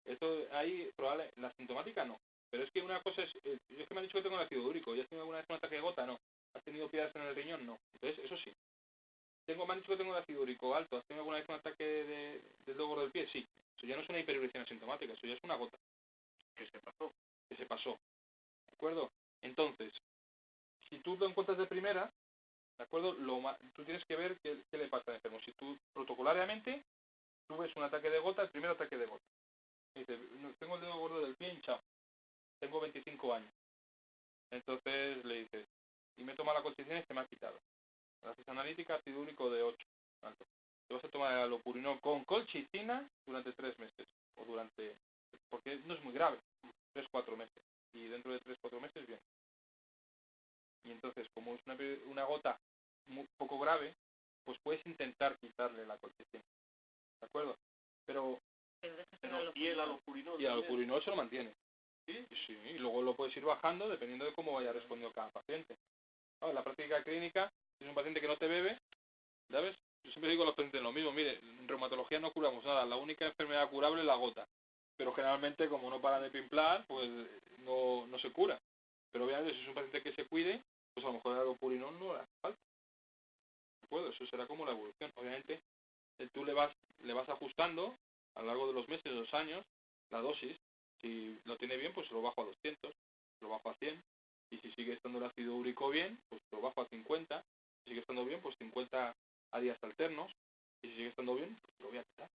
Esto ahí probable, la asintomática no. Pero es que una cosa es que me han dicho que tengo ácido úrico. ¿Ya has tenido alguna vez un ataque de gota? No. ¿Has tenido piedras en el riñón? No. Entonces, eso sí. Me han dicho que tengo ácido úrico alto. ¿Has tenido alguna vez un ataque del dedo gordo del pie? Sí. Eso ya no es una hiperuricemia asintomática. Eso ya es una gota. Que se pasó. ¿De acuerdo? Entonces, si tú lo encuentras de primera, ¿de acuerdo? Tú tienes que ver qué le pasa al enfermo. Si tú, protocolariamente, tú ves un ataque de gota, el primer ataque de gota. Dices, tengo el dedo gordo del pie hinchado. Tengo 25 años. Entonces le dices, y me toma la colchicina y se me ha quitado. La ficha analítica, ácido úrico de 8. Alto. Te vas a tomar el alopurinol con colchicina durante 3 meses. Porque no es muy grave. 3-4 meses. Y dentro de 3-4 meses, bien. Y entonces, como es una gota muy poco grave, pues puedes intentar quitarle la colchicina. ¿De acuerdo? Pero ¿Y el alopurinol? Y el alopurinol se lo mantiene. ¿Sí? Sí, y luego lo puedes ir bajando dependiendo de cómo vaya respondiendo cada paciente. En la práctica clínica, si es un paciente que no te bebe, ¿sabes? Yo siempre digo a los pacientes lo mismo, mire, en reumatología no curamos nada, la única enfermedad curable es la gota. Pero generalmente, como no paran de pimplar, pues no se cura. Pero obviamente, si es un paciente que se cuide, pues a lo mejor el alopurinol no le hace falta. ¿De acuerdo? Eso será como la evolución. Obviamente, tú le vas ajustando a lo largo de los meses, de los años, la dosis. Si lo tiene bien, pues se lo bajo a 200, lo bajo a 100. Y si sigue estando el ácido úrico bien, pues lo bajo a 50. Si sigue estando bien, pues 50 a días alternos. Y si sigue estando bien, pues lo voy a quitar.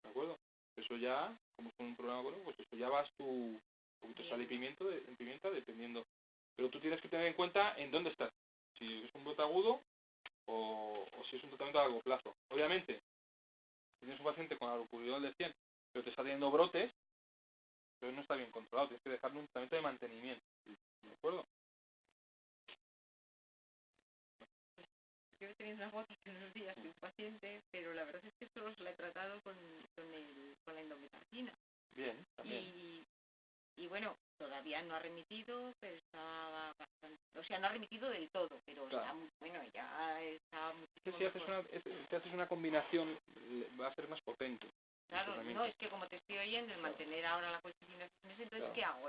¿De acuerdo? Eso ya, como es un problema bueno, pues eso ya vas un poquito de sal y pimienta dependiendo. Pero tú tienes que tener en cuenta en dónde estás. Si es un brote agudo o si es un tratamiento a largo plazo. Obviamente, si tienes un paciente con alopurinol de 100, pero te está teniendo brotes, entonces no está bien controlado. Tienes que dejarle un tratamiento de mantenimiento. ¿De acuerdo? Yo he tenido una gota hace unos días de un paciente, pero la verdad es que solo se la he tratado con la indometacina. Bien, también. Y bueno, todavía no ha remitido, pero estaba bastante... O sea, no ha remitido del todo, pero Claro. está muy bueno, ya está Que muchísimo si mejor. haces una combinación, va a ser más potente. Claro, tratamiento. no, es que como te estoy oyendo, el mantener ahora la colchicina 6 meses, entonces Claro. ¿qué hago?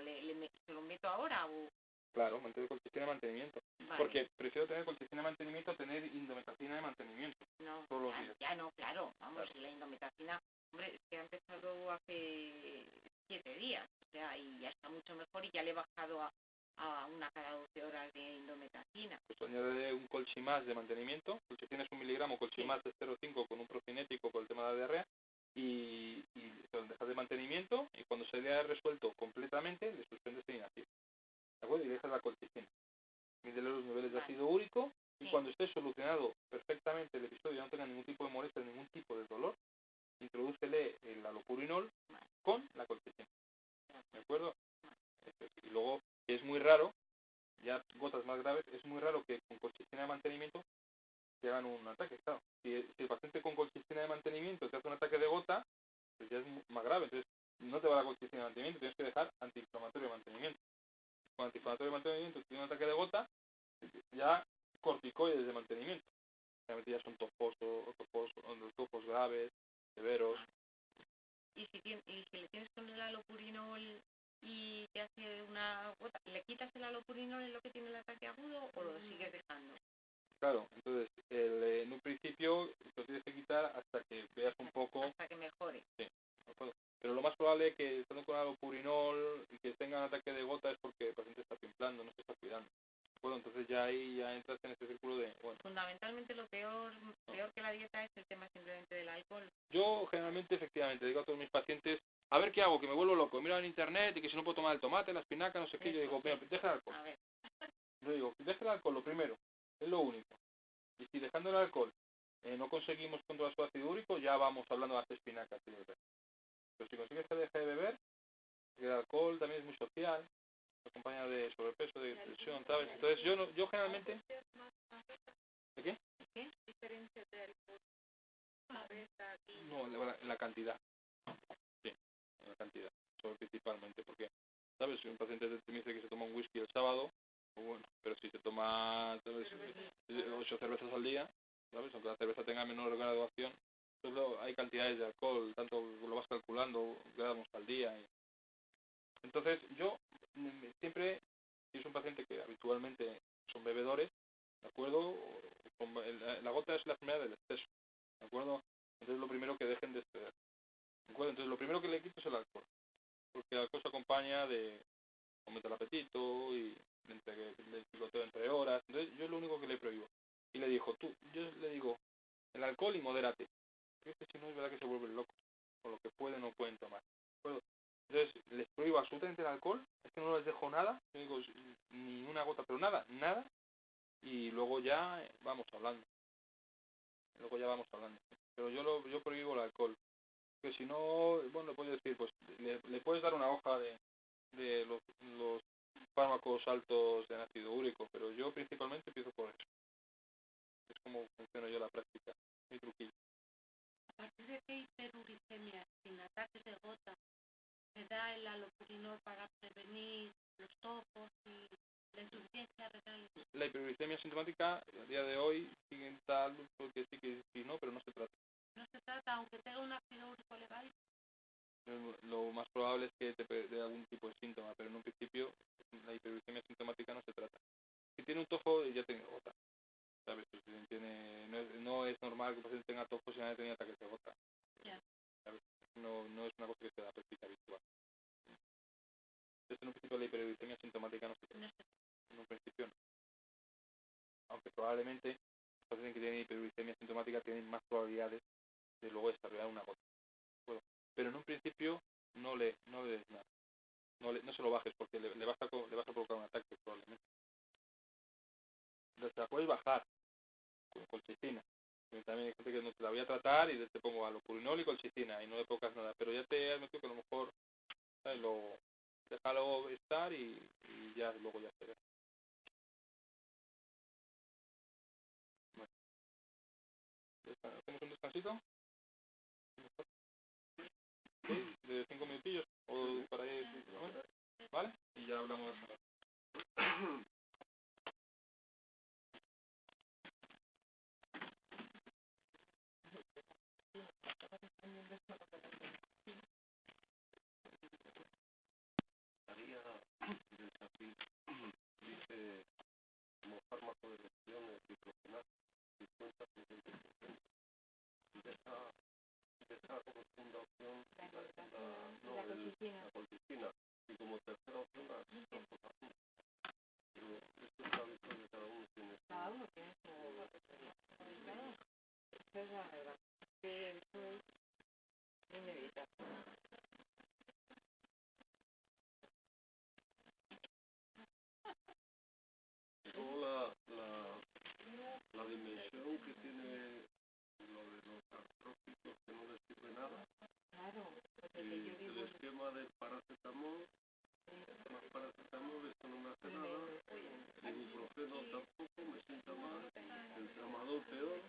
¿Se lo meto ahora o...? Claro, mantener colchicina de mantenimiento. Vale. Porque prefiero tener colchicina de mantenimiento a tener indometacina de mantenimiento. No, todos los días. ya no, claro, vamos, Claro. la indometacina, hombre, es que ha empezado hace 7 días, o sea, y ya está mucho mejor y ya le he bajado a una cada 12 horas de indometacina. Pues añade un colchimás de mantenimiento. Colchicina es 1 miligramo, colchimás de 0,5 con un procinético por el tema de la diarrea. Y lo dejas de mantenimiento y cuando se le ha resuelto completamente, le suspendes de inactivo. ¿De acuerdo? Y dejas la colchicina. Mídele los niveles de ácido úrico y cuando esté solucionado perfectamente el episodio y no tenga ningún tipo de molestia, ningún tipo de dolor, introdúcele el alopurinol con la colchicina. ¿De acuerdo? Y luego, es muy raro, ya gotas más graves, es muy raro que con colchicina de mantenimiento te hagan un ataque. Claro, si el paciente con colchicina de mantenimiento te hace un ataque de gota, pues ya es más grave. Entonces, no te va a la colchicina de mantenimiento, tienes que dejar antiinflamatorio de mantenimiento. Con antiinflamatorio de mantenimiento, si tiene un ataque de gota, ya corticoides de mantenimiento. Realmente ya son topos graves, severos. Y si le tienes con el alopurinol y te hace una gota, ¿le quitas el alopurinol en lo que tiene el ataque agudo o lo sigues dejando? Claro, entonces en un principio lo tienes que quitar hasta que veas un poco. Hasta que mejore. Sí, de acuerdo. Pero lo más probable es que estando con alopurinol y que tenga un ataque de gota es porque el paciente está templando, no se está cuidando. Bueno, entonces ya ahí ya entras en ese círculo de, bueno. Fundamentalmente lo peor que la dieta es el tema simplemente del alcohol. Yo generalmente, efectivamente, digo a todos mis pacientes, a ver qué hago, que me vuelvo loco, miro en internet y que si no puedo tomar el tomate, la espinaca, no sé qué, yo digo, mira, deja el alcohol. A ver. Yo digo, deja el alcohol, lo primero, es lo único. Y si dejando el alcohol no conseguimos controlar su ácido úrico, ya vamos hablando de las espinacas. Pero si consigues que deje de beber, el alcohol también es muy social, se acompaña de sobrepeso, de depresión, ¿sabes? Entonces yo generalmente... ¿De qué? ¿Qué? No, la cantidad. Sí, la cantidad. Eso principalmente, porque, ¿sabes? Si un paciente te dice que se toma un whisky el sábado, pues bueno, pero si se toma, ¿sabes? 8 cervezas al día, ¿sabes? Aunque la cerveza tenga menor graduación, pues hay cantidades de alcohol, tanto lo vas calculando, gramos al día. Entonces, yo siempre, si es un paciente que habitualmente son bebedores, ¿de acuerdo? La gota es la enfermedad del exceso, ¿de acuerdo? Entonces, lo primero que dejen de exceder, ¿de acuerdo? Entonces, lo primero que le quito es el alcohol, porque el alcohol se acompaña de aumenta el apetito y del picoteo entre horas. Entonces, yo lo único que le prohíbo. Y le digo, yo le digo, el alcohol y modérate. Porque si no es verdad que se vuelven locos, con lo que pueden o pueden tomar. ¿De entonces, les prohíbo absolutamente el alcohol, es que no les dejo nada, yo digo, ni una gota, pero nada, nada, y luego ya vamos hablando. Pero yo prohíbo el alcohol, porque si no, bueno, le puedes decir, pues le puedes dar una hoja de los fármacos altos de ácido úrico, pero yo principalmente empiezo por eso. Es como funciona yo la práctica, mi truquillo. A partir de qué hiperuricemia sin ataques de gota se da el alopurinol para prevenir los topos y la insuficiencia renal. La hiperuricemia sintomática a día de hoy sigue tal, porque sí que sí, no, pero no se trata. No se trata, aunque tenga un ácido úrico elevado. Lo más probable es que te dé algún tipo de síntoma, pero en un principio la hiperuricemia sintomática no se trata. Si tiene un tenga tos, posibilidad de tener ataques de gota. Ya. ¿Sabes? No es una cosa que se da práctica habitual. Entonces, en un principio la hiperuricemia sintomática no se tiene. No sé. En un principio no. Aunque probablemente los pacientes que tienen hiperuricemia sintomática tienen más probabilidades de luego desarrollar una gota. Bueno, pero en un principio no le des nada. No se lo bajes porque le vas a provocar un ataque probablemente. Entonces la puedes bajar con colchicina. También hay gente que no te la voy a tratar y te pongo alopurinol y colchicina y no le provocas nada. Pero ya te has metido que a lo mejor, ¿sabes? Déjalo estar y ya luego ya se ve. Bueno, ¿hacemos un descansito? ¿Sí? ¿De 5 minutillos? ¿O para ahí? ¿Vale? Y ya hablamos. Haría desafío, dice como fármaco de elección el diclofenac, 50-50%. Y de esa como segunda opción, la colchicina. Y como tercera opción, la ciprofloxacina. Pero esto está visto que cada uno tiene su... Cada uno tiene su... Esa es la verdad. Que eso es inevitable. Luego la dimensión que tiene lo de los artróficos que no les sirve nada. Claro. Y el esquema del paracetamol, más paracetamol, esto no me hace nada. El ibuprofeno tampoco, me sienta mal. El tramadol peor.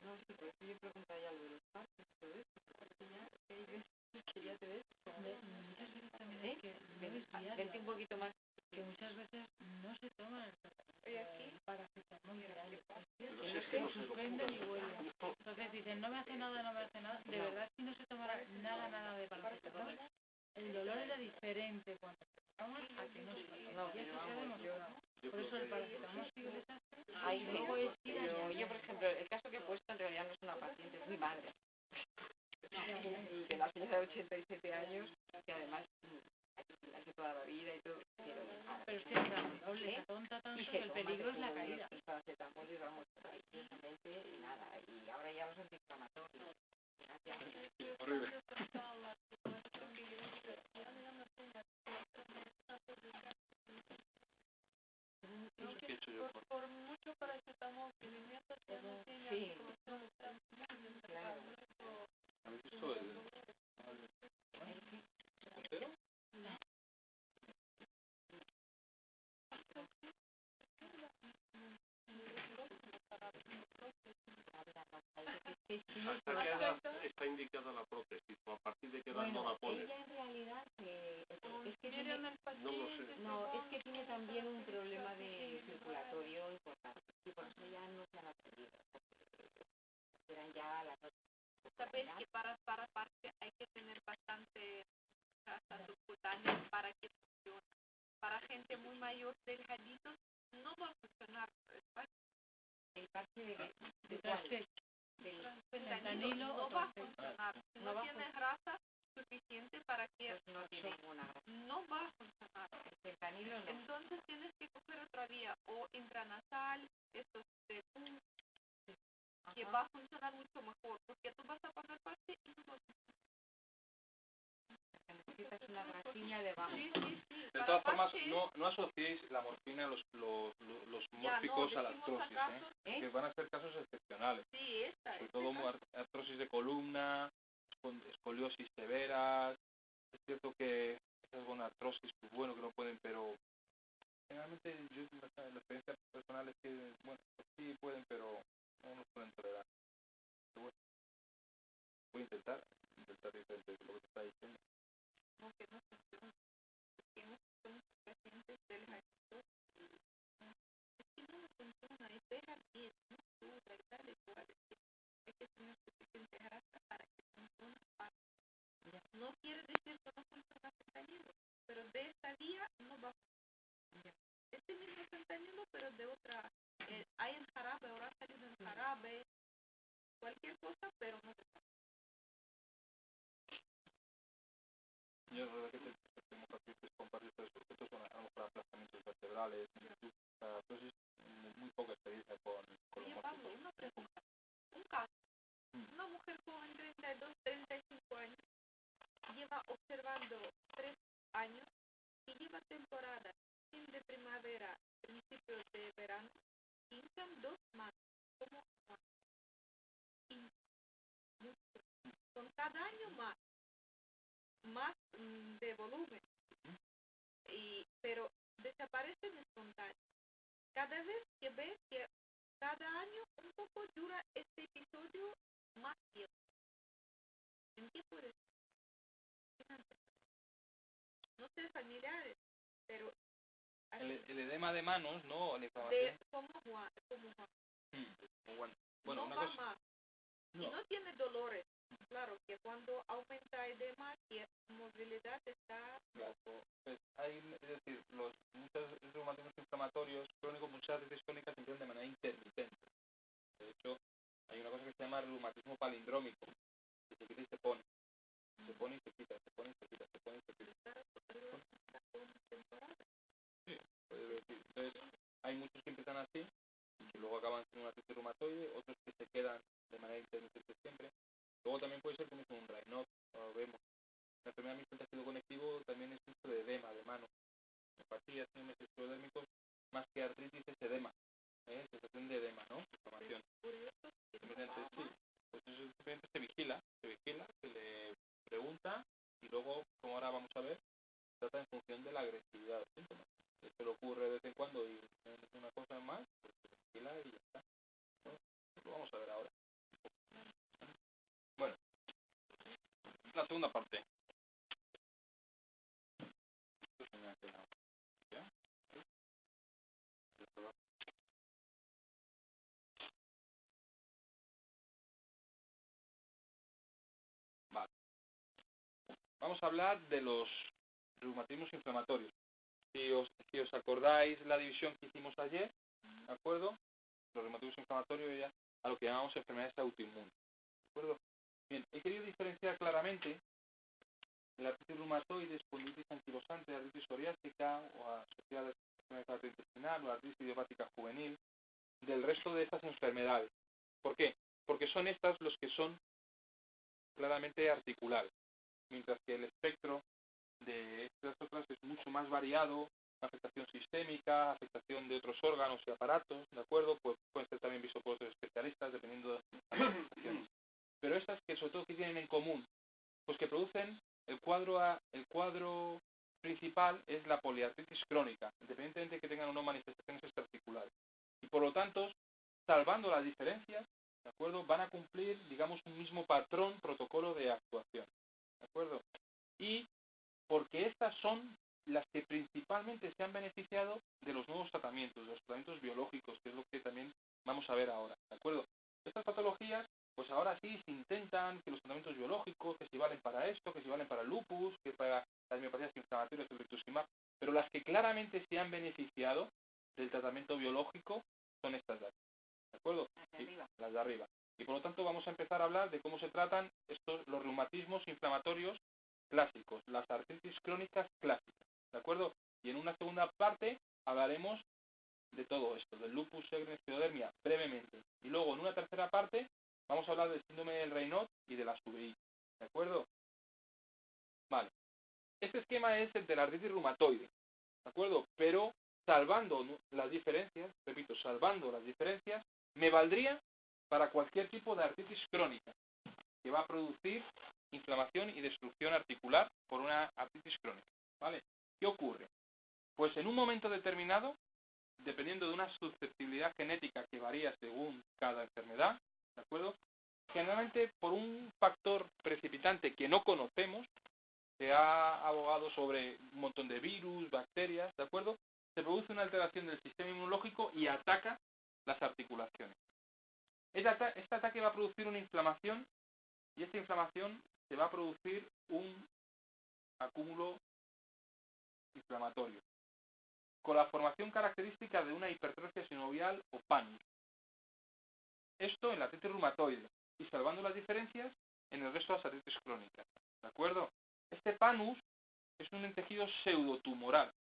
No, sí, pues yo preguntaría ya lo de los parques, todo esto, porque ya que ya te ves. Muchas veces también es que Vente un poquito más. que muchas veces no se toman el paracetamol diario. Pero Que si no es que no se se lo suspenden y juro. vuelven. Entonces dicen, no me hace nada, no me hace nada. De verdad, si no se tomara nada de paracetamol, el dolor era diferente cuando se toman a que no se toma. No, Y eso se ha demostrado. Yo Por creo eso el que paracetamol sigue el desastre. Ay, Y luego es ir yo, por ejemplo, el caso que he puesto en realidad no es una paciente, es mi madre. Que la señora de 87 años, que además hace toda la vida y todo. Pero es que es saludable, se tonta tanto que el peligro es la caída. El paracetamol y vamos, precisamente, y nada. Y ahora ya los antiinflamatorios. Horrible. ¿Qué he hecho yo? Por mucho paracetamol que le metas, Sí, claro. ¿Habéis visto el puntero? ¿hasta qué edad está indicada la prótesis? ¿O a partir de qué edad no la pones? Ella en realidad es que tiene tiene, No lo sé. no, es que tiene también un problema de circulatorio importante y por eso ya no se han atrevido. Eran ya las Sabes que para parte hay que tener bastante grasa subcutánea para que funcione. Para gente muy mayor, delgaditos, no va a funcionar. el parche de Trasfecho. del Fentanilo no va a funcionar. Si No no va a tiene grasa suficiente para que pues no tiene ninguna grasa. no va a funcionar. El fentanilo no. Entonces tienes que coger otra vía, o intranasal, estos de PUM, que va a funcionar mucho mejor, porque tú vas a pagar parte y no vas a Necesitas una grasiña debajo. Sí. De Para todas formas, parte, no asociéis la morfina a los ya no, mórficos a la decimos artrosis, acaso, que van a ser casos excepcionales. sí, Sobre todo artrosis de columna, con escoliosis severas. Es cierto que es una artrosis, pues bueno, que no pueden, pero generalmente yo la experiencia personal es que, bueno, pues sí pueden, pero no nos pueden tolerar. Pero bueno, voy a intentar diferente de lo que te está diciendo. no, que no funciona. Tenemos pacientes delgaditos, es que no funciona, es dejar bien, no tú, tratar de hay que tener suficiente grasa para que funcione. No quiere decir que no funciona fentanilo, pero de esta vía no va a funcionar. Este mismo fentanilo, pero de otra. Hay sabe cualquier cosa, pero no se sabe. Yo la verdad que tengo pacientes con varios de estos objetos, a lo mejor aplastamientos vertebrales, entonces muy poca experiencia con los Oye, Pablo, morfos. una pregunta. Un caso. Una mujer joven, 32, 35 años, lleva observando 3 años y lleva temporada fin de primavera, principios de verano, hincan 2 más, como con cada año más de volumen, pero desaparecen espontáneos. Cada vez que ves que cada año un poco dura este episodio más tiempo. ¿En qué puede ser? No sé, familiares, pero El edema de manos, ¿no? La inflamación. de como Juan. Bueno, No una va cosa. más. No. Y no tiene dolores. Claro que cuando aumenta edema y movilidad está Claro. Pues es decir, muchos reumatismos inflamatorios crónicos, muchas veces crónicas se empiezan de manera intermitente. De hecho, hay una cosa que se llama reumatismo palindrómico, que se quita y se pone. Se pone y se quita, se pone y se quita, se pone y se quita. Sí, puede decir. Entonces, hay muchos que empiezan así, que luego acaban siendo una artritis reumatoide, otros que se quedan de manera intermitente siempre. Luego también puede ser como un Raynaud, lo vemos. La enfermedad mixta del tejido conectivo también es mucho de edema de mano. Neopatías, síndromes extrodérmicos, más que artritis es edema. Sensación de edema, ¿no? Inflamación. Simplemente, sí. Pues eso simplemente se vigila, se le pregunta y luego, como ahora vamos a ver, se trata en función de la agresividad de los síntomas. Esto le ocurre de vez en cuando y es una cosa más, pues se vigila y ya está. ¿No? Lo vamos a ver ahora. Bueno, la segunda parte. Esto se me ha quedado. ¿Ya? Vale. Vamos a hablar de los reumatismos inflamatorios. Si os acordáis la división que hicimos ayer, ¿de acuerdo? Los reumatismos inflamatorios ya a lo que llamamos enfermedades autoinmunes, ¿de acuerdo? Bien, he querido diferenciar claramente la artritis reumatoide, espondilitis anquilosante, artritis psoriásica o asociada a enfermedad intestinal o artritis idiopática juvenil del resto de estas enfermedades. ¿Por qué? Porque son estas los que son claramente articulares, mientras que el espectro de estas otras es mucho más variado, afectación sistémica, afectación de otros órganos y aparatos, ¿de acuerdo? Pues pueden ser también visto por otros especialistas dependiendo de las afectaciones. Pero estas que sobre todo que tienen en común, pues que producen el cuadro principal es la poliartritis crónica, independientemente de que tengan o no manifestaciones extraarticulares. Y por lo tanto, salvando las diferencias, ¿de acuerdo? Van a cumplir, digamos, un mismo patrón, protocolo de actuación, ¿de acuerdo? Y porque estas son las que principalmente se han beneficiado de los nuevos tratamientos, de los tratamientos biológicos, que es lo que también vamos a ver ahora, ¿de acuerdo? Estas patologías, pues ahora sí se intentan que los tratamientos biológicos, que si valen para esto, que si valen para el lupus, que para las miopatías inflamatorias, el rituximab, pero las que claramente se han beneficiado del tratamiento biológico son estas de aquí, ¿de acuerdo? Las de arriba. Y por lo tanto vamos a empezar a hablar de cómo se tratan los reumatismos inflamatorios clásicos, las artritis crónicas clásicas, ¿de acuerdo? Y en una segunda parte hablaremos de todo esto, del lupus, Sjögren's, esclerodermia, brevemente. Y luego en una tercera parte vamos a hablar del síndrome del Raynaud y de las UVI, ¿de acuerdo? Vale. Este esquema es el de la artritis reumatoide, ¿de acuerdo? Pero salvando las diferencias, repito, salvando las diferencias, me valdría para cualquier tipo de artritis crónica que va a producir inflamación y destrucción articular por una artritis crónica, ¿vale? ¿Qué ocurre? Pues en un momento determinado, dependiendo de una susceptibilidad genética que varía según cada enfermedad, ¿de acuerdo? Generalmente por un factor precipitante que no conocemos, se ha abogado sobre un montón de virus, bacterias, ¿de acuerdo? Se produce una alteración del sistema inmunológico y ataca las articulaciones. Este ataque va a producir una inflamación y esta inflamación se va a producir un acúmulo inflamatorio, con la formación característica de una hipertrofia sinovial o PAN. Esto en la artritis reumatoide y salvando las diferencias en el resto de las artritis crónicas. ¿De acuerdo? Este panus es un tejido pseudotumoral,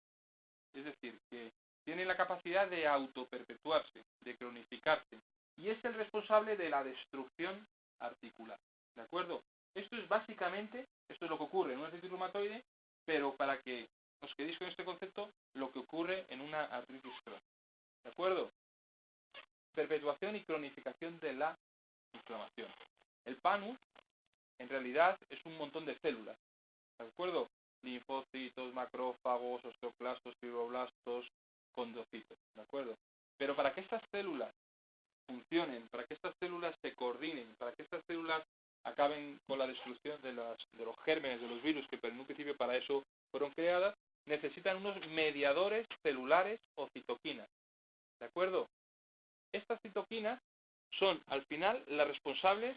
es decir, que tiene la capacidad de autoperpetuarse, de cronificarse, y es el responsable de la destrucción articular. ¿De acuerdo? Esto es básicamente, esto es lo que ocurre en una artritis reumatoide, pero para que os quedéis con este concepto, lo que ocurre en una artritis crónica. ¿De acuerdo? Perpetuación y cronificación de la inflamación. El panus, en realidad, es un montón de células. ¿De acuerdo? Linfocitos, macrófagos, osteoclastos, fibroblastos, condrocitos. ¿De acuerdo? Pero para que estas células funcionen, para que estas células se coordinen, para que estas células acaben con la destrucción de los gérmenes, de los virus, que en un principio para eso fueron creadas, necesitan unos mediadores celulares o citoquinas. ¿De acuerdo? Estas citoquinas son, al final, las responsables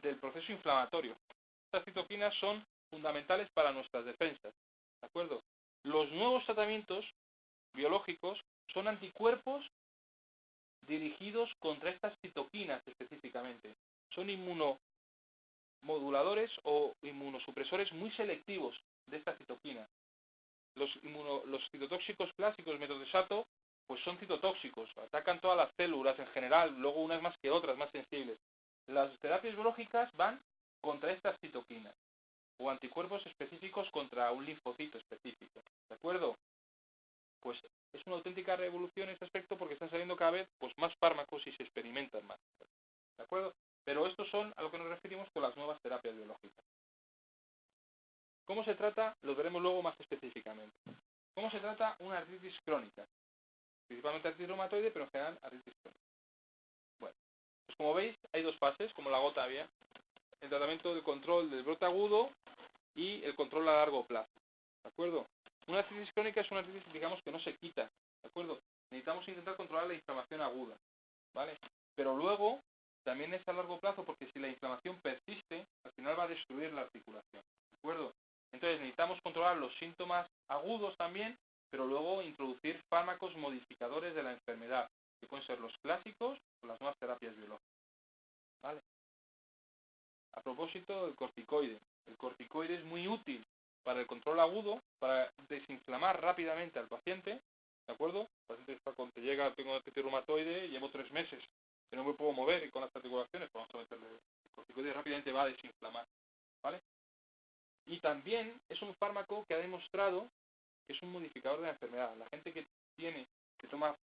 del proceso inflamatorio. Estas citoquinas son fundamentales para nuestras defensas. ¿De acuerdo? Los nuevos tratamientos biológicos son anticuerpos dirigidos contra estas citoquinas específicamente. Son inmunomoduladores o inmunosupresores muy selectivos de estas citoquinas. Los citotóxicos clásicos, metotrexato, pues son citotóxicos, atacan todas las células en general, luego unas más que otras, más sensibles. Las terapias biológicas van contra estas citoquinas, o anticuerpos específicos contra un linfocito específico. ¿De acuerdo? Pues es una auténtica revolución en este aspecto porque están saliendo cada vez pues más fármacos y se experimentan más. ¿De acuerdo? Pero estos son a lo que nos referimos con las nuevas terapias biológicas. ¿Cómo se trata? Lo veremos luego más específicamente. ¿Cómo se trata una artritis crónica? Principalmente artritis reumatoide, pero en general artritis crónica. Bueno, pues como veis, hay dos fases, como la gota había. El tratamiento de control del brote agudo y el control a largo plazo. ¿De acuerdo? Una artritis crónica es una artritis, digamos, que no se quita. ¿De acuerdo? Necesitamos intentar controlar la inflamación aguda. ¿Vale? Pero luego, también es a largo plazo, porque si la inflamación persiste, al final va a destruir la articulación. ¿De acuerdo? Entonces necesitamos controlar los síntomas agudos también, pero luego introducir fármacos modificadores de la enfermedad, que pueden ser los clásicos o las nuevas terapias biológicas. ¿Vale? A propósito del corticoide. El corticoide es muy útil para el control agudo, para desinflamar rápidamente al paciente. ¿De acuerdo? El paciente está cuando te llega, tengo artritis reumatoide, llevo 3 meses, que no me puedo mover y con las articulaciones, pues vamos a meterle el corticoide, rápidamente va a desinflamar. ¿Vale? Y también es un fármaco que ha demostrado que es un modificador de la enfermedad. La gente que toma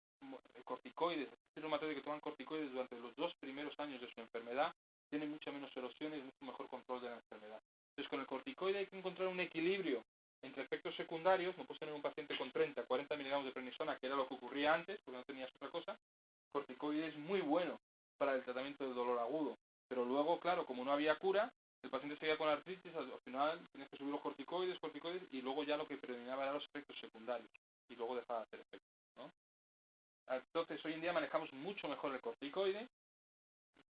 corticoides, que toman corticoides durante los 2 primeros años de su enfermedad, tiene mucha menos erosiones y mucho mejor control de la enfermedad. Entonces, con el corticoide hay que encontrar un equilibrio entre efectos secundarios. No puedes tener un paciente con 30, 40 miligramos de prednisona, que era lo que ocurría antes, porque no tenías otra cosa. El corticoide es muy bueno para el tratamiento del dolor agudo. Pero luego, claro, como no había cura, el paciente seguía con artritis, al final tenías que subir los corticoides, y luego ya lo que predominaba eran los efectos secundarios. Y luego dejaba de hacer efecto, ¿no? Entonces, hoy en día manejamos mucho mejor el corticoide.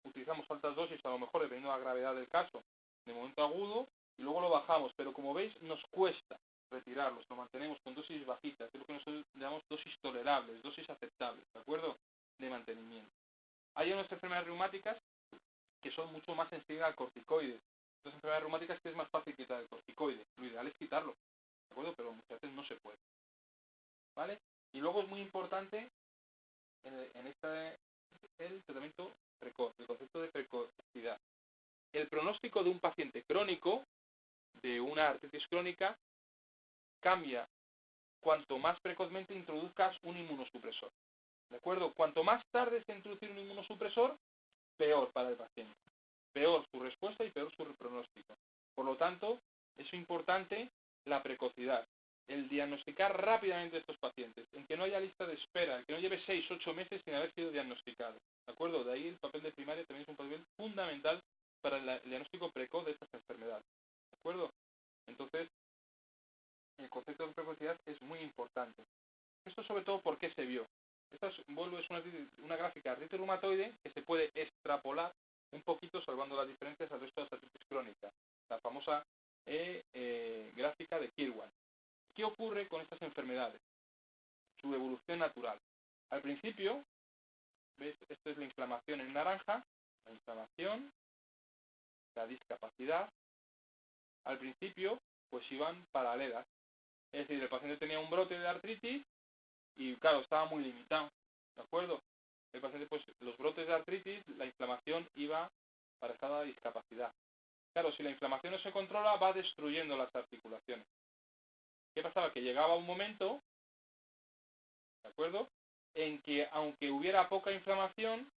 Utilizamos altas dosis, a lo mejor dependiendo de la gravedad del caso, de momento agudo, y luego lo bajamos, pero como veis nos cuesta retirarlos, lo mantenemos con dosis bajitas, es lo que nosotros llamamos dosis tolerables, dosis aceptables, ¿de acuerdo? De mantenimiento. Hay unas enfermedades reumáticas que son mucho más sensibles al corticoide. Las enfermedades reumáticas que es más fácil quitar el corticoide, lo ideal es quitarlo, ¿de acuerdo? Pero muchas veces no se puede. ¿Vale? Y luego es muy importante el tratamiento precoz, el concepto de precocidad. El pronóstico de un paciente crónico, de una artritis crónica, cambia cuanto más precozmente introduzcas un inmunosupresor. ¿De acuerdo? Cuanto más tarde se introducir un inmunosupresor, peor para el paciente. Peor su respuesta y peor su pronóstico. Por lo tanto, es importante la precocidad. El diagnosticar rápidamente a estos pacientes, en que no haya lista de espera, en que no lleve 6, 8 meses sin haber sido diagnosticado. ¿De acuerdo? De ahí el papel de primaria también es un papel fundamental para el diagnóstico precoz de estas enfermedades. ¿De acuerdo? Entonces, el concepto de precocidad es muy importante. Esto sobre todo porque se vio. Esta es una gráfica de artritis reumatoide que se puede extrapolar un poquito salvando las diferencias al resto de las artritis crónicas. La famosa gráfica de Kirwan. ¿Qué ocurre con estas enfermedades? Su evolución natural. Al principio, ¿ves? Esto es la inflamación en naranja, la inflamación, la discapacidad, al principio, pues iban paralelas. Es decir, el paciente tenía un brote de artritis y, claro, estaba muy limitado, ¿de acuerdo? El paciente, pues, los brotes de artritis, la inflamación iba aparejada a la discapacidad. Claro, si la inflamación no se controla, va destruyendo las articulaciones. ¿Qué pasaba? Que llegaba un momento, ¿de acuerdo?, en que, aunque hubiera poca inflamación,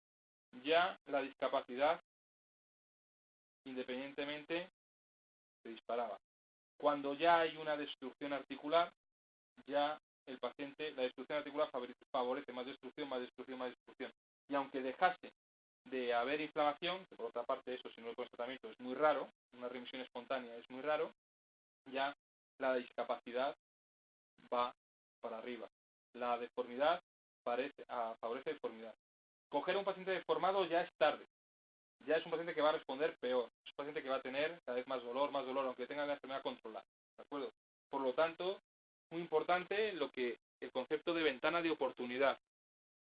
ya la discapacidad, independientemente, se disparaba. Cuando ya hay una destrucción articular, ya el paciente, la destrucción articular favorece más destrucción, más destrucción, más destrucción. Y aunque dejase de haber inflamación, que por otra parte eso, si no lo pones tratamiento, es muy raro, una remisión espontánea es muy raro, ya la discapacidad va para arriba. La deformidad favorece deformidad. Coger a un paciente deformado ya es tarde. Ya es un paciente que va a responder peor. Es un paciente que va a tener cada vez más dolor, aunque tenga la enfermedad controlada. ¿De acuerdo? Por lo tanto, muy importante el concepto de ventana de oportunidad.